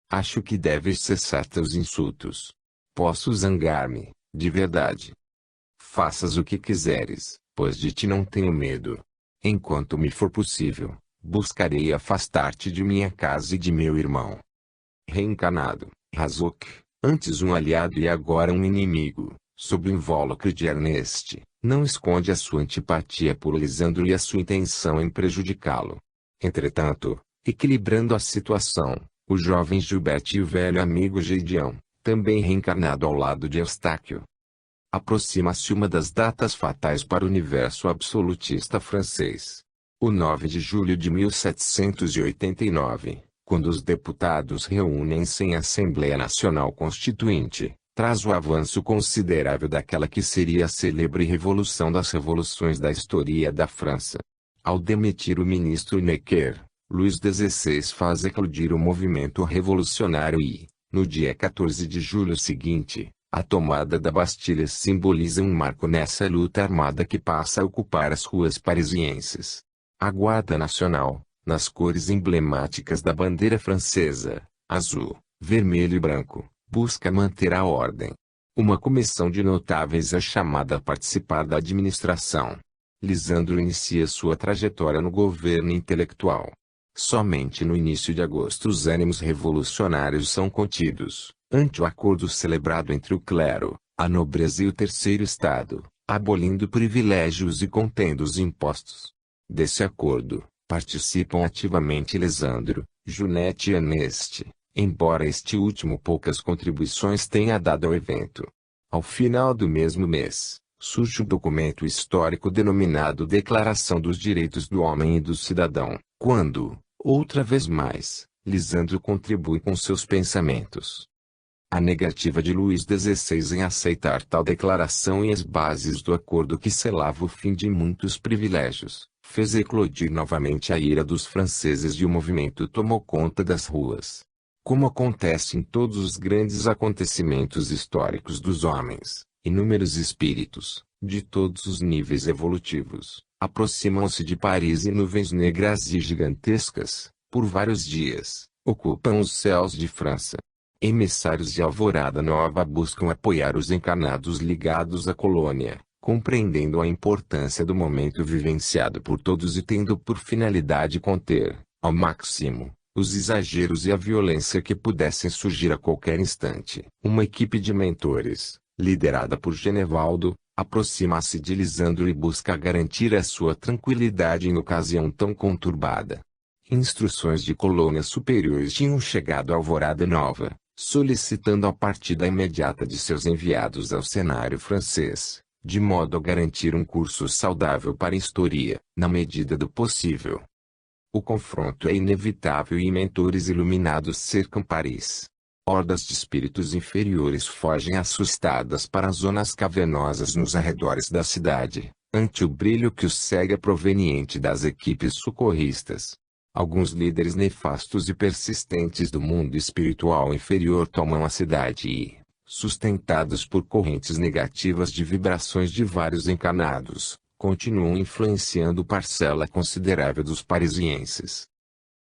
Acho que deves cessar teus insultos. Posso zangar-me, de verdade. Faças o que quiseres, pois de ti não tenho medo. Enquanto me for possível, buscarei afastar-te de minha casa e de meu irmão. Reencanado, Razok, antes um aliado e agora um inimigo, sob o invólucro de Ernest, não esconde a sua antipatia por Lisandro e a sua intenção em prejudicá-lo. Entretanto, equilibrando a situação, o jovem Gilbert e o velho amigo Gideon, também reencarnado ao lado de Eustáquio. Aproxima-se uma das datas fatais para o universo absolutista francês. O 9 de julho de 1789, quando os deputados reúnem-se em Assembleia Nacional Constituinte, traz o avanço considerável daquela que seria a célebre Revolução das Revoluções da história da França. Ao demitir o ministro Necker, Luís XVI faz eclodir o movimento revolucionário e, no dia 14 de julho seguinte, a tomada da Bastilha simboliza um marco nessa luta armada que passa a ocupar as ruas parisienses. A Guarda Nacional, nas cores emblemáticas da bandeira francesa, azul, vermelho e branco, busca manter a ordem. Uma comissão de notáveis é chamada a participar da administração. Lisandro inicia sua trajetória no governo intelectual. Somente no início de agosto os ânimos revolucionários são contidos, ante o acordo celebrado entre o clero, a nobreza e o terceiro estado, abolindo privilégios e contendo os impostos. Desse acordo, participam ativamente Lisandro, Junette e Ernest, embora este último poucas contribuições tenha dado ao evento. Ao final do mesmo mês, surge o documento histórico denominado Declaração dos Direitos do Homem e do Cidadão, quando, outra vez mais, Lisandro contribui com seus pensamentos. A negativa de Luís XVI em aceitar tal declaração e as bases do acordo que selava o fim de muitos privilégios, fez eclodir novamente a ira dos franceses e o movimento tomou conta das ruas. Como acontece em todos os grandes acontecimentos históricos dos homens, inúmeros espíritos, de todos os níveis evolutivos, aproximam-se de Paris e nuvens negras e gigantescas, por vários dias, ocupam os céus de França. Emissários de Alvorada Nova buscam apoiar os encarnados ligados à colônia, compreendendo a importância do momento vivenciado por todos e tendo por finalidade conter, ao máximo, os exageros e a violência que pudessem surgir a qualquer instante. Uma equipe de mentores, liderada por Genevaldo, aproxima-se de Lisandro e busca garantir a sua tranquilidade em ocasião tão conturbada. Instruções de colônias superiores tinham chegado a Alvorada Nova, solicitando a partida imediata de seus enviados ao cenário francês, de modo a garantir um curso saudável para a história, na medida do possível. O confronto é inevitável e mentores iluminados cercam Paris. Hordas de espíritos inferiores fogem assustadas para as zonas cavernosas nos arredores da cidade, ante o brilho que os cega proveniente das equipes socorristas. Alguns líderes nefastos e persistentes do mundo espiritual inferior tomam a cidade e, sustentados por correntes negativas de vibrações de vários encarnados, continuam influenciando parcela considerável dos parisienses.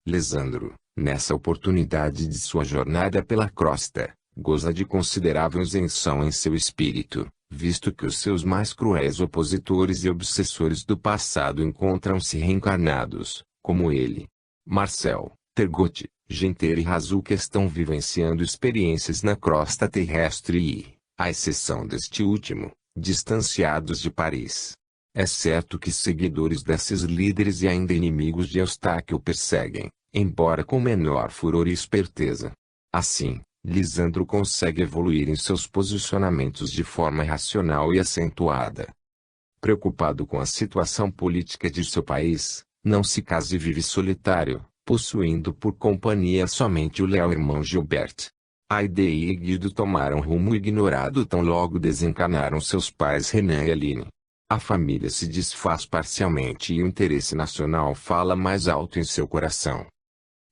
Lisandro, nessa oportunidade de sua jornada pela crosta, goza de considerável isenção em seu espírito, visto que os seus mais cruéis opositores e obsessores do passado encontram-se reencarnados, como ele. Marcel, Turgot, Gentile e Razuc estão vivenciando experiências na crosta terrestre e, à exceção deste último, distanciados de Paris. É certo que seguidores desses líderes e ainda inimigos de Eustáquio o perseguem, embora com menor furor e esperteza. Assim, Lisandro consegue evoluir em seus posicionamentos de forma racional e acentuada. Preocupado com a situação política de seu país, não se casa e vive solitário, possuindo por companhia somente o leal irmão Gilbert. Aide e Guido tomaram rumo ignorado tão logo desencarnaram seus pais Renan e Aline. A família se desfaz parcialmente e o interesse nacional fala mais alto em seu coração.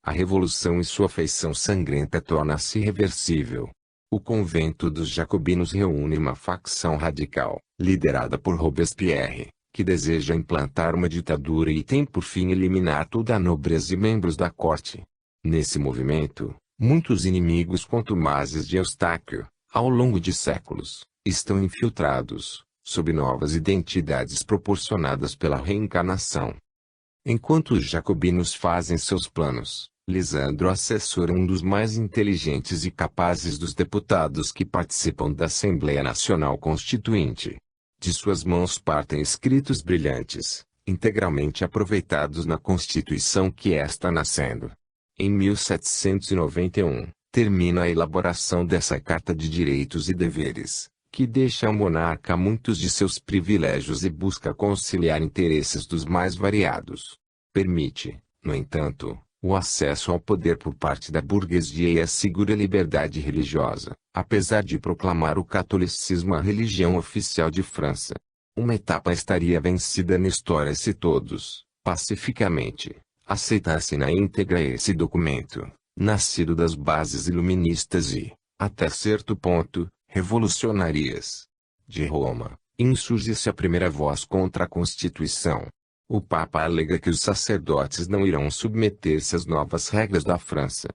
A revolução e sua feição sangrenta torna-se irreversível. O convento dos jacobinos reúne uma facção radical, liderada por Robespierre, que deseja implantar uma ditadura e tem por fim eliminar toda a nobreza e membros da corte. Nesse movimento, muitos inimigos contumazes de Eustáquio, ao longo de séculos, estão infiltrados, sob novas identidades proporcionadas pela reencarnação. Enquanto os jacobinos fazem seus planos, Lisandro assessora um dos mais inteligentes e capazes dos deputados que participam da Assembleia Nacional Constituinte. De suas mãos partem escritos brilhantes, integralmente aproveitados na Constituição que está nascendo. Em 1791, termina a elaboração dessa Carta de Direitos e Deveres, que deixa ao monarca muitos de seus privilégios e busca conciliar interesses dos mais variados. Permite, no entanto, o acesso ao poder por parte da burguesia e assegura a liberdade religiosa, apesar de proclamar o catolicismo a religião oficial de França. Uma etapa estaria vencida na história se todos, pacificamente, aceitassem na íntegra esse documento, nascido das bases iluministas e, até certo ponto, revolucionárias. De Roma, insurge-se a primeira voz contra a Constituição. O Papa alega que os sacerdotes não irão submeter-se às novas regras da França.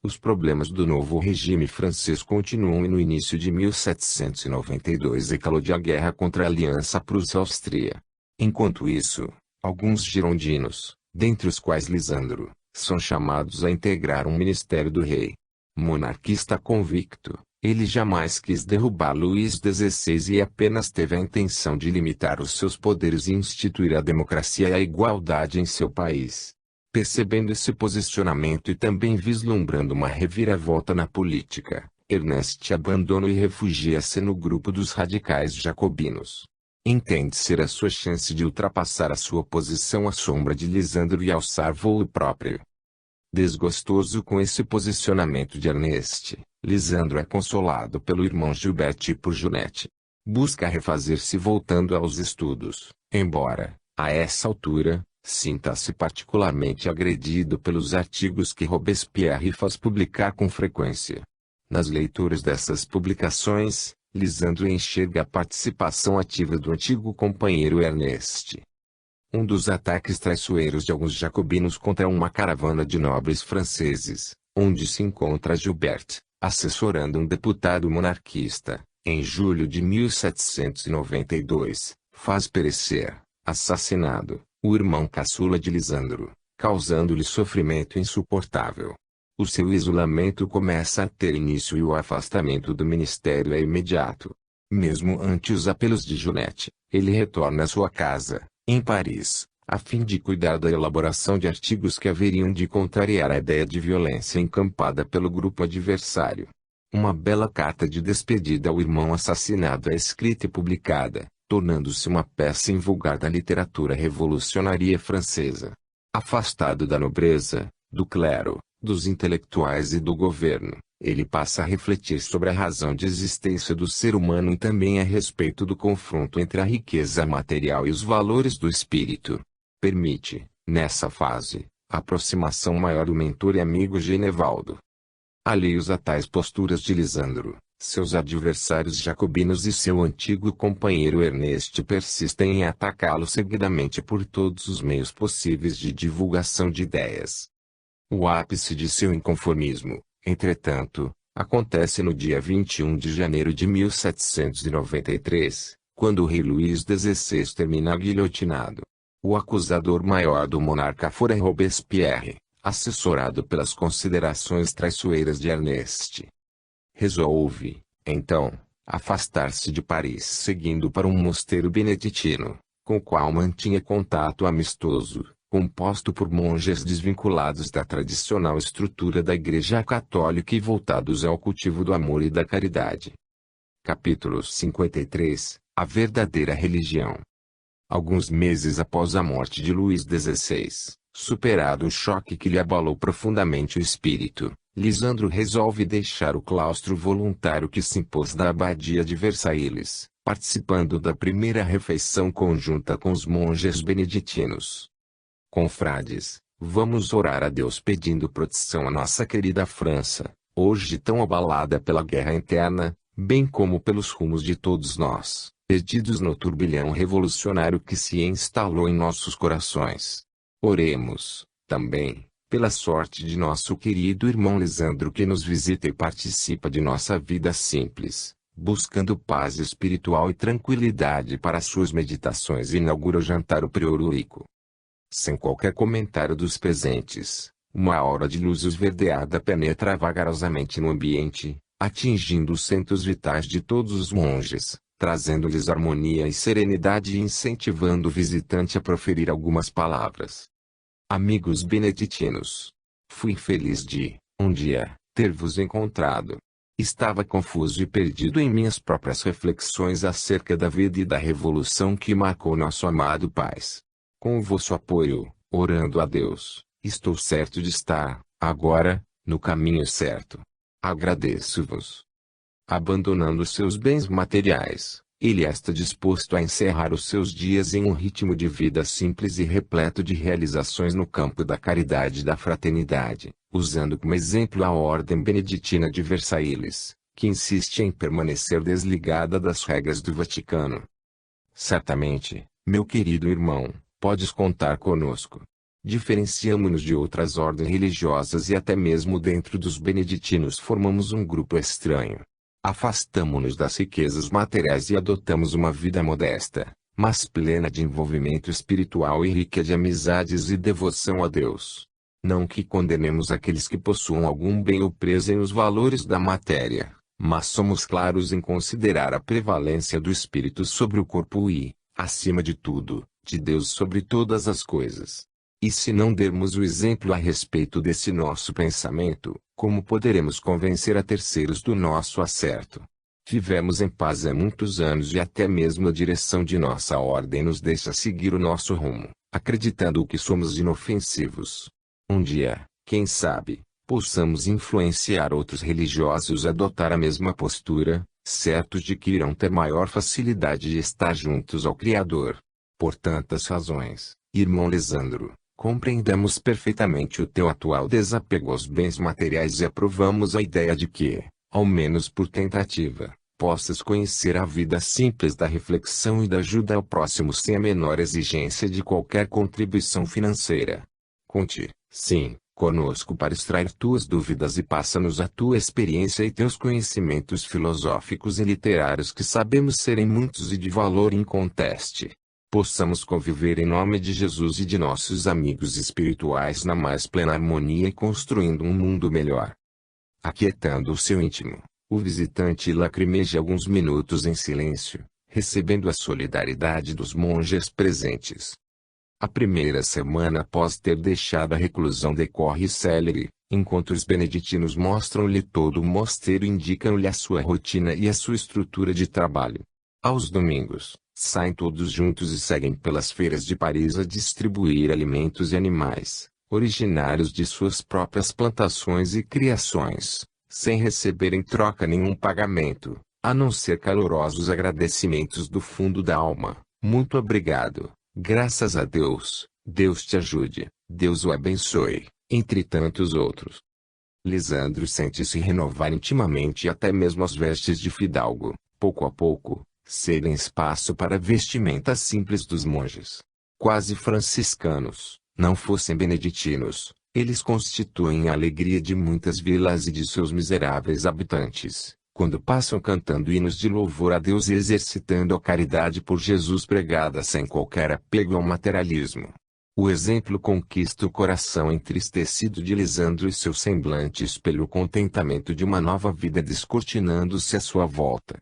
Os problemas do novo regime francês continuam e no início de 1792 eclode a guerra contra a Aliança Prússia-Áustria. Enquanto isso, alguns girondinos, dentre os quais Lisandro, são chamados a integrar um ministério do rei. Monarquista convicto, ele jamais quis derrubar Luís XVI e apenas teve a intenção de limitar os seus poderes e instituir a democracia e a igualdade em seu país. Percebendo esse posicionamento e também vislumbrando uma reviravolta na política, Ernest abandona e refugia-se no grupo dos radicais jacobinos. Entende ser a sua chance de ultrapassar a sua posição à sombra de Lisandro e alçar voo próprio. Desgostoso com esse posicionamento de Ernest, Lisandro é consolado pelo irmão Gilbert e por Junette. Busca refazer-se voltando aos estudos, embora, a essa altura, sinta-se particularmente agredido pelos artigos que Robespierre faz publicar com frequência. Nas leituras dessas publicações, Lisandro enxerga a participação ativa do antigo companheiro Ernest. Um dos ataques traiçoeiros de alguns jacobinos contra uma caravana de nobres franceses, onde se encontra Gilbert, assessorando um deputado monarquista, em julho de 1792, faz perecer, assassinado, o irmão caçula de Lisandro, causando-lhe sofrimento insuportável. O seu isolamento começa a ter início e o afastamento do ministério é imediato. Mesmo ante os apelos de Junette, ele retorna à sua casa, em Paris, a fim de cuidar da elaboração de artigos que haveriam de contrariar a ideia de violência encampada pelo grupo adversário. Uma bela carta de despedida ao irmão assassinado é escrita e publicada, tornando-se uma peça invulgar da literatura revolucionária francesa. Afastado da nobreza, do clero, dos intelectuais e do governo, ele passa a refletir sobre a razão de existência do ser humano e também a respeito do confronto entre a riqueza material e os valores do espírito. Permite, nessa fase, a aproximação maior do mentor e amigo Genevaldo. Alheios a tais posturas de Lisandro, Seus adversários jacobinos e seu antigo companheiro Ernest persistem em atacá-lo seguidamente por todos os meios possíveis de divulgação de ideias. O ápice de seu inconformismo, entretanto, acontece no dia 21 de janeiro de 1793, quando o rei Luís XVI termina guilhotinado. O acusador maior do monarca fora Robespierre, assessorado pelas considerações traiçoeiras de Ernest. Resolve, então, afastar-se de Paris seguindo para um mosteiro beneditino, com o qual mantinha contato amistoso, composto por monges desvinculados da tradicional estrutura da Igreja Católica e voltados ao cultivo do amor e da caridade. Capítulo 53 – A verdadeira religião. Alguns meses após a morte de Luís XVI, superado o choque que lhe abalou profundamente o espírito, Lisandro resolve deixar o claustro voluntário que se impôs da abadia de Versailles, participando da primeira refeição conjunta com os monges beneditinos. Confrades, vamos orar a Deus pedindo proteção à nossa querida França, hoje tão abalada pela guerra interna, bem como pelos rumos de todos nós, perdidos no turbilhão revolucionário que se instalou em nossos corações. Oremos, também, pela sorte de nosso querido irmão Lisandro que nos visita e participa de nossa vida simples, buscando paz espiritual e tranquilidade para suas meditações e inaugura o jantar o prior Eurico. Sem qualquer comentário dos presentes, uma aura de luz esverdeada penetra vagarosamente no ambiente, atingindo os centros vitais de todos os monges, trazendo-lhes harmonia e serenidade e incentivando o visitante a proferir algumas palavras. Amigos beneditinos, fui feliz de, um dia, ter-vos encontrado. Estava confuso e perdido em minhas próprias reflexões acerca da vida e da revolução que marcou nosso amado país. Com o vosso apoio, orando a Deus, estou certo de estar, agora, no caminho certo. Agradeço-vos. Abandonando seus bens materiais, ele está disposto a encerrar os seus dias em um ritmo de vida simples e repleto de realizações no campo da caridade e da fraternidade, usando como exemplo a Ordem Beneditina de Versailles, que insiste em permanecer desligada das regras do Vaticano. Certamente, meu querido irmão, podes contar conosco. Diferenciamo-nos de outras ordens religiosas e até mesmo dentro dos beneditinos formamos um grupo estranho. Afastamo-nos das riquezas materiais e adotamos uma vida modesta, mas plena de envolvimento espiritual e rica de amizades e devoção a Deus. Não que condenemos aqueles que possuam algum bem ou presem os valores da matéria, mas somos claros em considerar a prevalência do espírito sobre o corpo e, acima de tudo, de Deus sobre todas as coisas. E se não dermos o exemplo a respeito desse nosso pensamento, como poderemos convencer a terceiros do nosso acerto? Vivemos em paz há muitos anos e até mesmo a direção de nossa ordem nos deixa seguir o nosso rumo, acreditando que somos inofensivos. Um dia, quem sabe, possamos influenciar outros religiosos a adotar a mesma postura, certos de que irão ter maior facilidade de estar juntos ao Criador. Por tantas razões, irmão Lisandro, compreendemos perfeitamente o teu atual desapego aos bens materiais e aprovamos a ideia de que, ao menos por tentativa, possas conhecer a vida simples da reflexão e da ajuda ao próximo sem a menor exigência de qualquer contribuição financeira. Conte, sim, conosco para extrair tuas dúvidas e passa-nos a tua experiência e teus conhecimentos filosóficos e literários que sabemos serem muitos e de valor inconteste. Possamos conviver em nome de Jesus e de nossos amigos espirituais na mais plena harmonia e construindo um mundo melhor. Aquietando o seu íntimo, o visitante lacrimeja alguns minutos em silêncio, recebendo a solidariedade dos monges presentes. A primeira semana após ter deixado a reclusão decorre célere, enquanto os beneditinos mostram-lhe todo o mosteiro e indicam-lhe a sua rotina e a sua estrutura de trabalho. Aos domingos, saem todos juntos e seguem pelas feiras de Paris a distribuir alimentos e animais, originários de suas próprias plantações e criações, sem receber em troca nenhum pagamento, a não ser calorosos agradecimentos do fundo da alma. Muito obrigado, graças a Deus, Deus te ajude, Deus o abençoe, entre tantos outros. Lisandro sente-se renovar intimamente e até mesmo as vestes de fidalgo, pouco a pouco, cedem espaço para vestimentas simples dos monges. Quase franciscanos, não fossem beneditinos, eles constituem a alegria de muitas vilas e de seus miseráveis habitantes, quando passam cantando hinos de louvor a Deus e exercitando a caridade por Jesus pregada sem qualquer apego ao materialismo. O exemplo conquista o coração entristecido de Lisandro e seu semblante espelha o contentamento de uma nova vida descortinando-se à sua volta.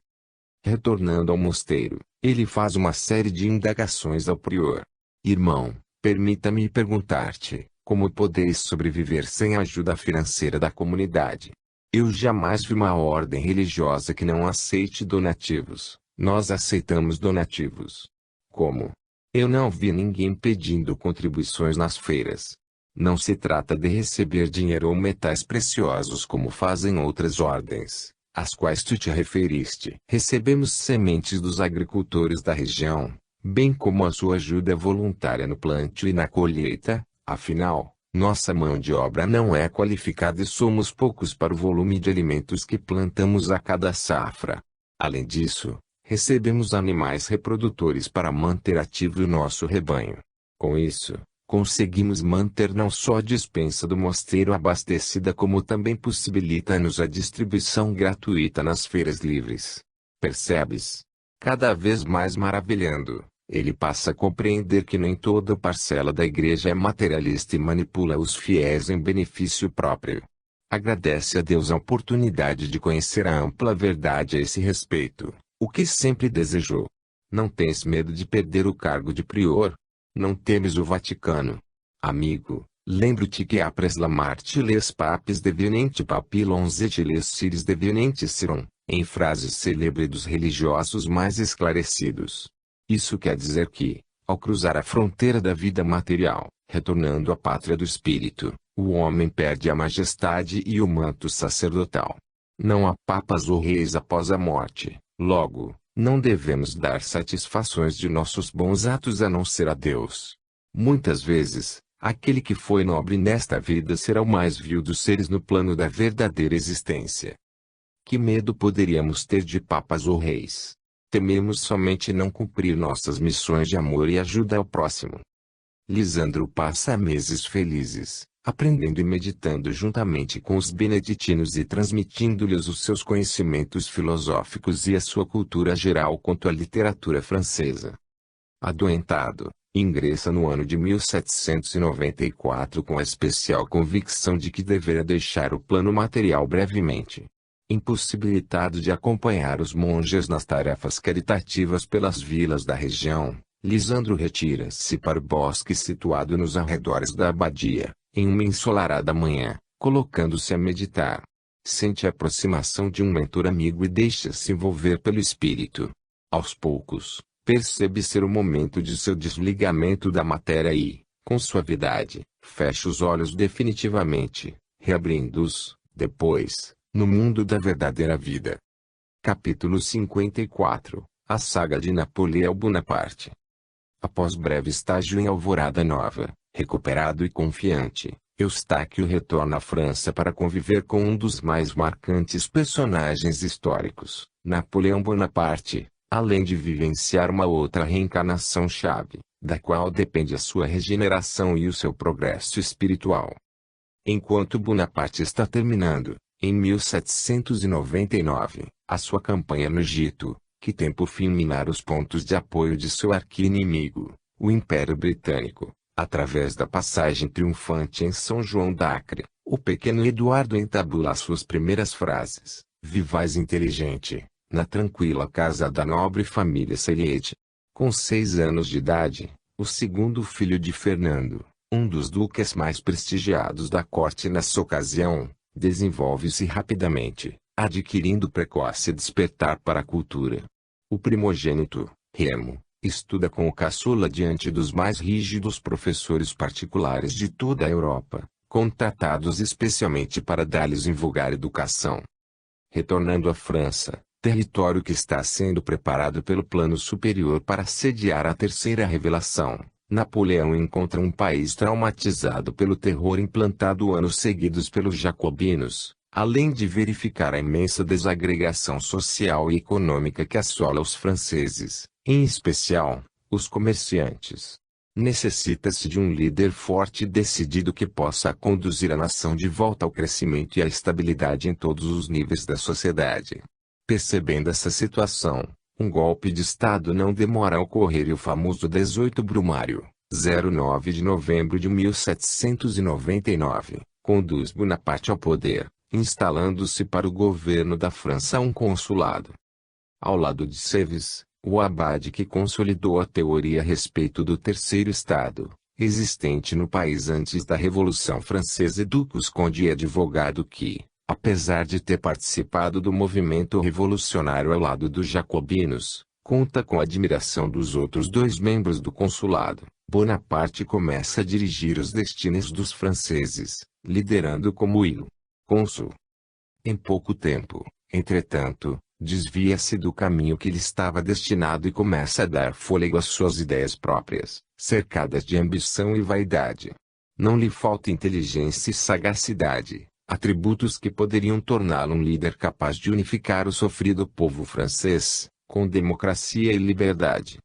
Retornando ao mosteiro, ele faz uma série de indagações ao prior. Irmão, permita-me perguntar-te, como podeis sobreviver sem a ajuda financeira da comunidade? Eu jamais vi uma ordem religiosa que não aceite donativos. Nós aceitamos donativos. Como? Eu não vi ninguém pedindo contribuições nas feiras. Não se trata de receber dinheiro ou metais preciosos como fazem outras ordens, às quais tu te referiste. Recebemos sementes dos agricultores da região, bem como a sua ajuda voluntária no plantio e na colheita. Afinal, nossa mão de obra não é qualificada e somos poucos para o volume de alimentos que plantamos a cada safra. Além disso, recebemos animais reprodutores para manter ativo o nosso rebanho. Com isso, conseguimos manter não só a despensa do mosteiro abastecida como também possibilita-nos a distribuição gratuita nas feiras livres. Percebes? Cada vez mais maravilhando, ele passa a compreender que nem toda parcela da igreja é materialista e manipula os fiéis em benefício próprio. Agradece a Deus a oportunidade de conhecer a ampla verdade a esse respeito. O que sempre desejou. Não tens medo de perder o cargo de prior? Não temes o Vaticano? Amigo, lembro-te que apres la marte les papes devenente papillons et les cires devenente ciron, em frase célebre dos religiosos mais esclarecidos. Isso quer dizer que, ao cruzar a fronteira da vida material, retornando à pátria do espírito, o homem perde a majestade e o manto sacerdotal. Não há papas ou reis após a morte. Logo, não devemos dar satisfações de nossos bons atos a não ser a Deus. Muitas vezes, aquele que foi nobre nesta vida será o mais vil dos seres no plano da verdadeira existência. Que medo poderíamos ter de papas ou reis? Tememos somente não cumprir nossas missões de amor e ajuda ao próximo. Lisandro passa meses felizes, aprendendo e meditando juntamente com os beneditinos e transmitindo-lhes os seus conhecimentos filosóficos e a sua cultura geral quanto à literatura francesa. Adoentado, ingressa no ano de 1794 com a especial convicção de que deverá deixar o plano material brevemente. Impossibilitado de acompanhar os monges nas tarefas caritativas pelas vilas da região, Lisandro retira-se para o bosque situado nos arredores da abadia, em uma ensolarada manhã, colocando-se a meditar. Sente a aproximação de um mentor amigo e deixa-se envolver pelo espírito. Aos poucos, percebe ser o momento de seu desligamento da matéria e, com suavidade, fecha os olhos definitivamente, reabrindo-os, depois, no mundo da verdadeira vida. Capítulo 54 – A saga de Napoleão Bonaparte. Após breve estágio em Alvorada Nova, recuperado e confiante, Eustáquio retorna à França para conviver com um dos mais marcantes personagens históricos, Napoleão Bonaparte, além de vivenciar uma outra reencarnação-chave, da qual depende a sua regeneração e o seu progresso espiritual. Enquanto Bonaparte está terminando, em 1799, a sua campanha no Egito, que tem por fim minar os pontos de apoio de seu arqui-inimigo, o Império Britânico, através da passagem triunfante em São João d'Acre, o pequeno Eduardo entabula as suas primeiras frases, vivaz inteligente, na tranquila casa da nobre família Saliete. Com 6 anos de idade, o segundo filho de Fernando, um dos duques mais prestigiados da corte nessa ocasião, desenvolve-se rapidamente, adquirindo precoce despertar para a cultura. O primogênito, Remo, estuda com o caçula diante dos mais rígidos professores particulares de toda a Europa, contratados especialmente para dar-lhes invulgar educação. Retornando à França, território que está sendo preparado pelo plano superior para sediar a terceira revelação, Napoleão encontra um país traumatizado pelo terror implantado anos seguidos pelos jacobinos, além de verificar a imensa desagregação social e econômica que assola os franceses, em especial, os comerciantes. Necessita-se de um líder forte e decidido que possa conduzir a nação de volta ao crescimento e à estabilidade em todos os níveis da sociedade. Percebendo essa situação, um golpe de Estado não demora a ocorrer e o famoso 18 Brumário, 09 de novembro de 1799, conduz Bonaparte ao poder, instalando-se para o governo da França um consulado. Ao lado de Sèvres, o abade que consolidou a teoria a respeito do terceiro estado, existente no país antes da Revolução Francesa, Ducos Conde é advogado que, apesar de ter participado do movimento revolucionário ao lado dos jacobinos, conta com a admiração dos outros dois membros do consulado. Bonaparte começa a dirigir os destinos dos franceses, liderando como cônsul. Em pouco tempo, entretanto, desvia-se do caminho que lhe estava destinado e começa a dar fôlego às suas ideias próprias, cercadas de ambição e vaidade. Não lhe falta inteligência e sagacidade, atributos que poderiam torná-lo um líder capaz de unificar o sofrido povo francês, com democracia e liberdade.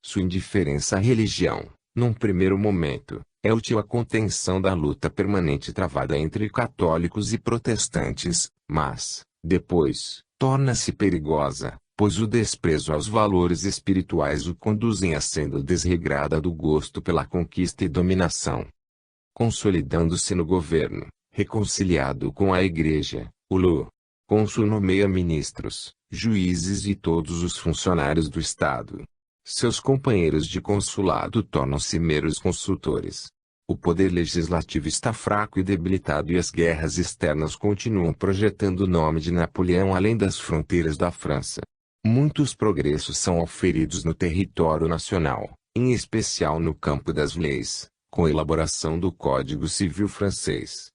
Sua indiferença à religião, num primeiro momento, é útil à contenção da luta permanente travada entre católicos e protestantes, mas, depois, torna-se perigosa, pois o desprezo aos valores espirituais o conduzem à senda desregrada do gosto pela conquista e dominação. Consolidando-se no governo, reconciliado com a Igreja, o cônsul nomeia ministros, juízes e todos os funcionários do Estado. Seus companheiros de consulado tornam-se meros consultores. O poder legislativo está fraco e debilitado e as guerras externas continuam projetando o nome de Napoleão além das fronteiras da França. Muitos progressos são auferidos no território nacional, em especial no campo das leis, com a elaboração do Código Civil francês.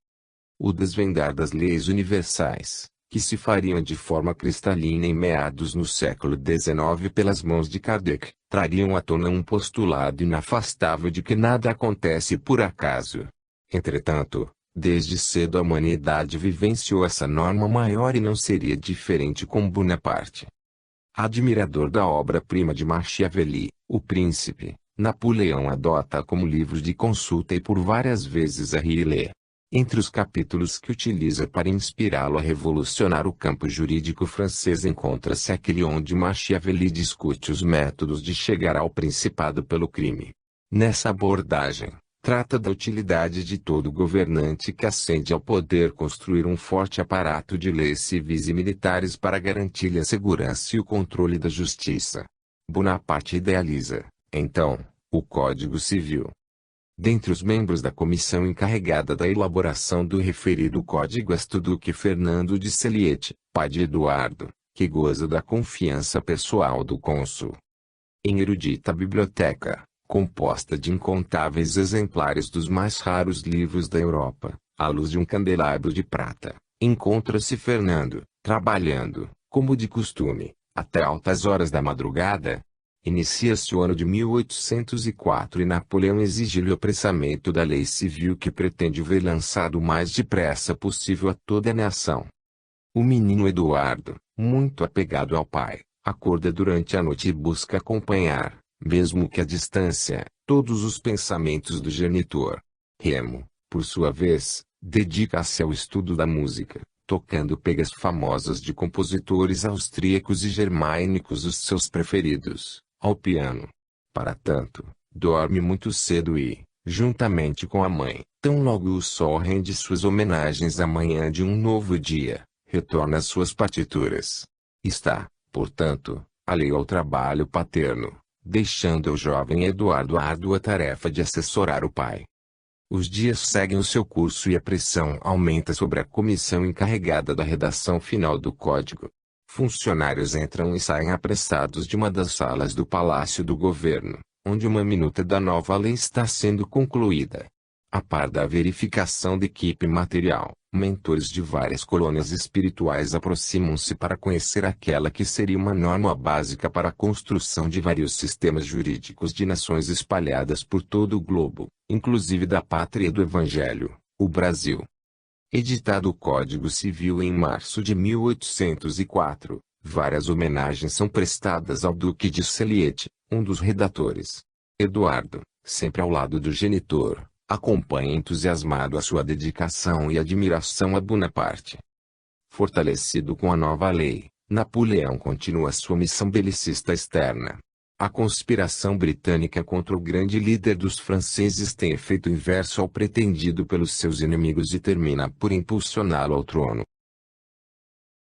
O desvendar das leis universais, que se fariam de forma cristalina em meados no século XIX pelas mãos de Kardec, trariam à tona um postulado inafastável de que nada acontece por acaso. Entretanto, desde cedo a humanidade vivenciou essa norma maior e não seria diferente com Bonaparte. Admirador da obra-prima de Machiavelli, O Príncipe, Napoleão adota como livro de consulta e por várias vezes a relê. Entre os capítulos que utiliza para inspirá-lo a revolucionar o campo jurídico francês encontra-se aquele onde Machiavelli discute os métodos de chegar ao principado pelo crime. Nessa abordagem, trata da utilidade de todo governante que ascende ao poder construir um forte aparato de leis civis e militares para garantir-lhe a segurança e o controle da justiça. Bonaparte idealiza, então, o Código Civil. Dentre os membros da comissão encarregada da elaboração do referido código está o Duque Fernando de Seliete, pai de Eduardo, que goza da confiança pessoal do cônsul. Em erudita biblioteca, composta de incontáveis exemplares dos mais raros livros da Europa, à luz de um candelabro de prata, encontra-se Fernando, trabalhando, como de costume, até altas horas da madrugada. Inicia-se o ano de 1804 e Napoleão exige-lhe o apressamento da lei civil que pretende ver lançado o mais depressa possível a toda a nação. O menino Eduardo, muito apegado ao pai, acorda durante a noite e busca acompanhar, mesmo que à distância, todos os pensamentos do genitor. Remo, por sua vez, dedica-se ao estudo da música, tocando pegas famosas de compositores austríacos e germânicos os seus preferidos, ao piano. Para tanto, dorme muito cedo e, juntamente com a mãe, tão logo o sol rende suas homenagens à manhã de um novo dia, retorna às suas partituras. Está, portanto, alheio ao trabalho paterno, deixando ao jovem Eduardo a árdua tarefa de assessorar o pai. Os dias seguem o seu curso e a pressão aumenta sobre a comissão encarregada da redação final do código. Funcionários entram e saem apressados de uma das salas do Palácio do Governo, onde uma minuta da nova lei está sendo concluída. A par da verificação da equipe material, Mentores de várias colônias espirituais aproximam-se para conhecer aquela que seria uma norma básica para a construção de vários sistemas jurídicos de nações espalhadas por todo o globo, inclusive da pátria do Evangelho, o Brasil. Editado o Código Civil em março de 1804, várias homenagens são prestadas ao Duque de Saliete, um dos redatores. Eduardo, sempre ao lado do genitor, acompanha entusiasmado a sua dedicação e admiração a Bonaparte. Fortalecido com a nova lei, Napoleão continua sua missão belicista externa. A conspiração britânica contra o grande líder dos franceses tem efeito inverso ao pretendido pelos seus inimigos e termina por impulsioná-lo ao trono.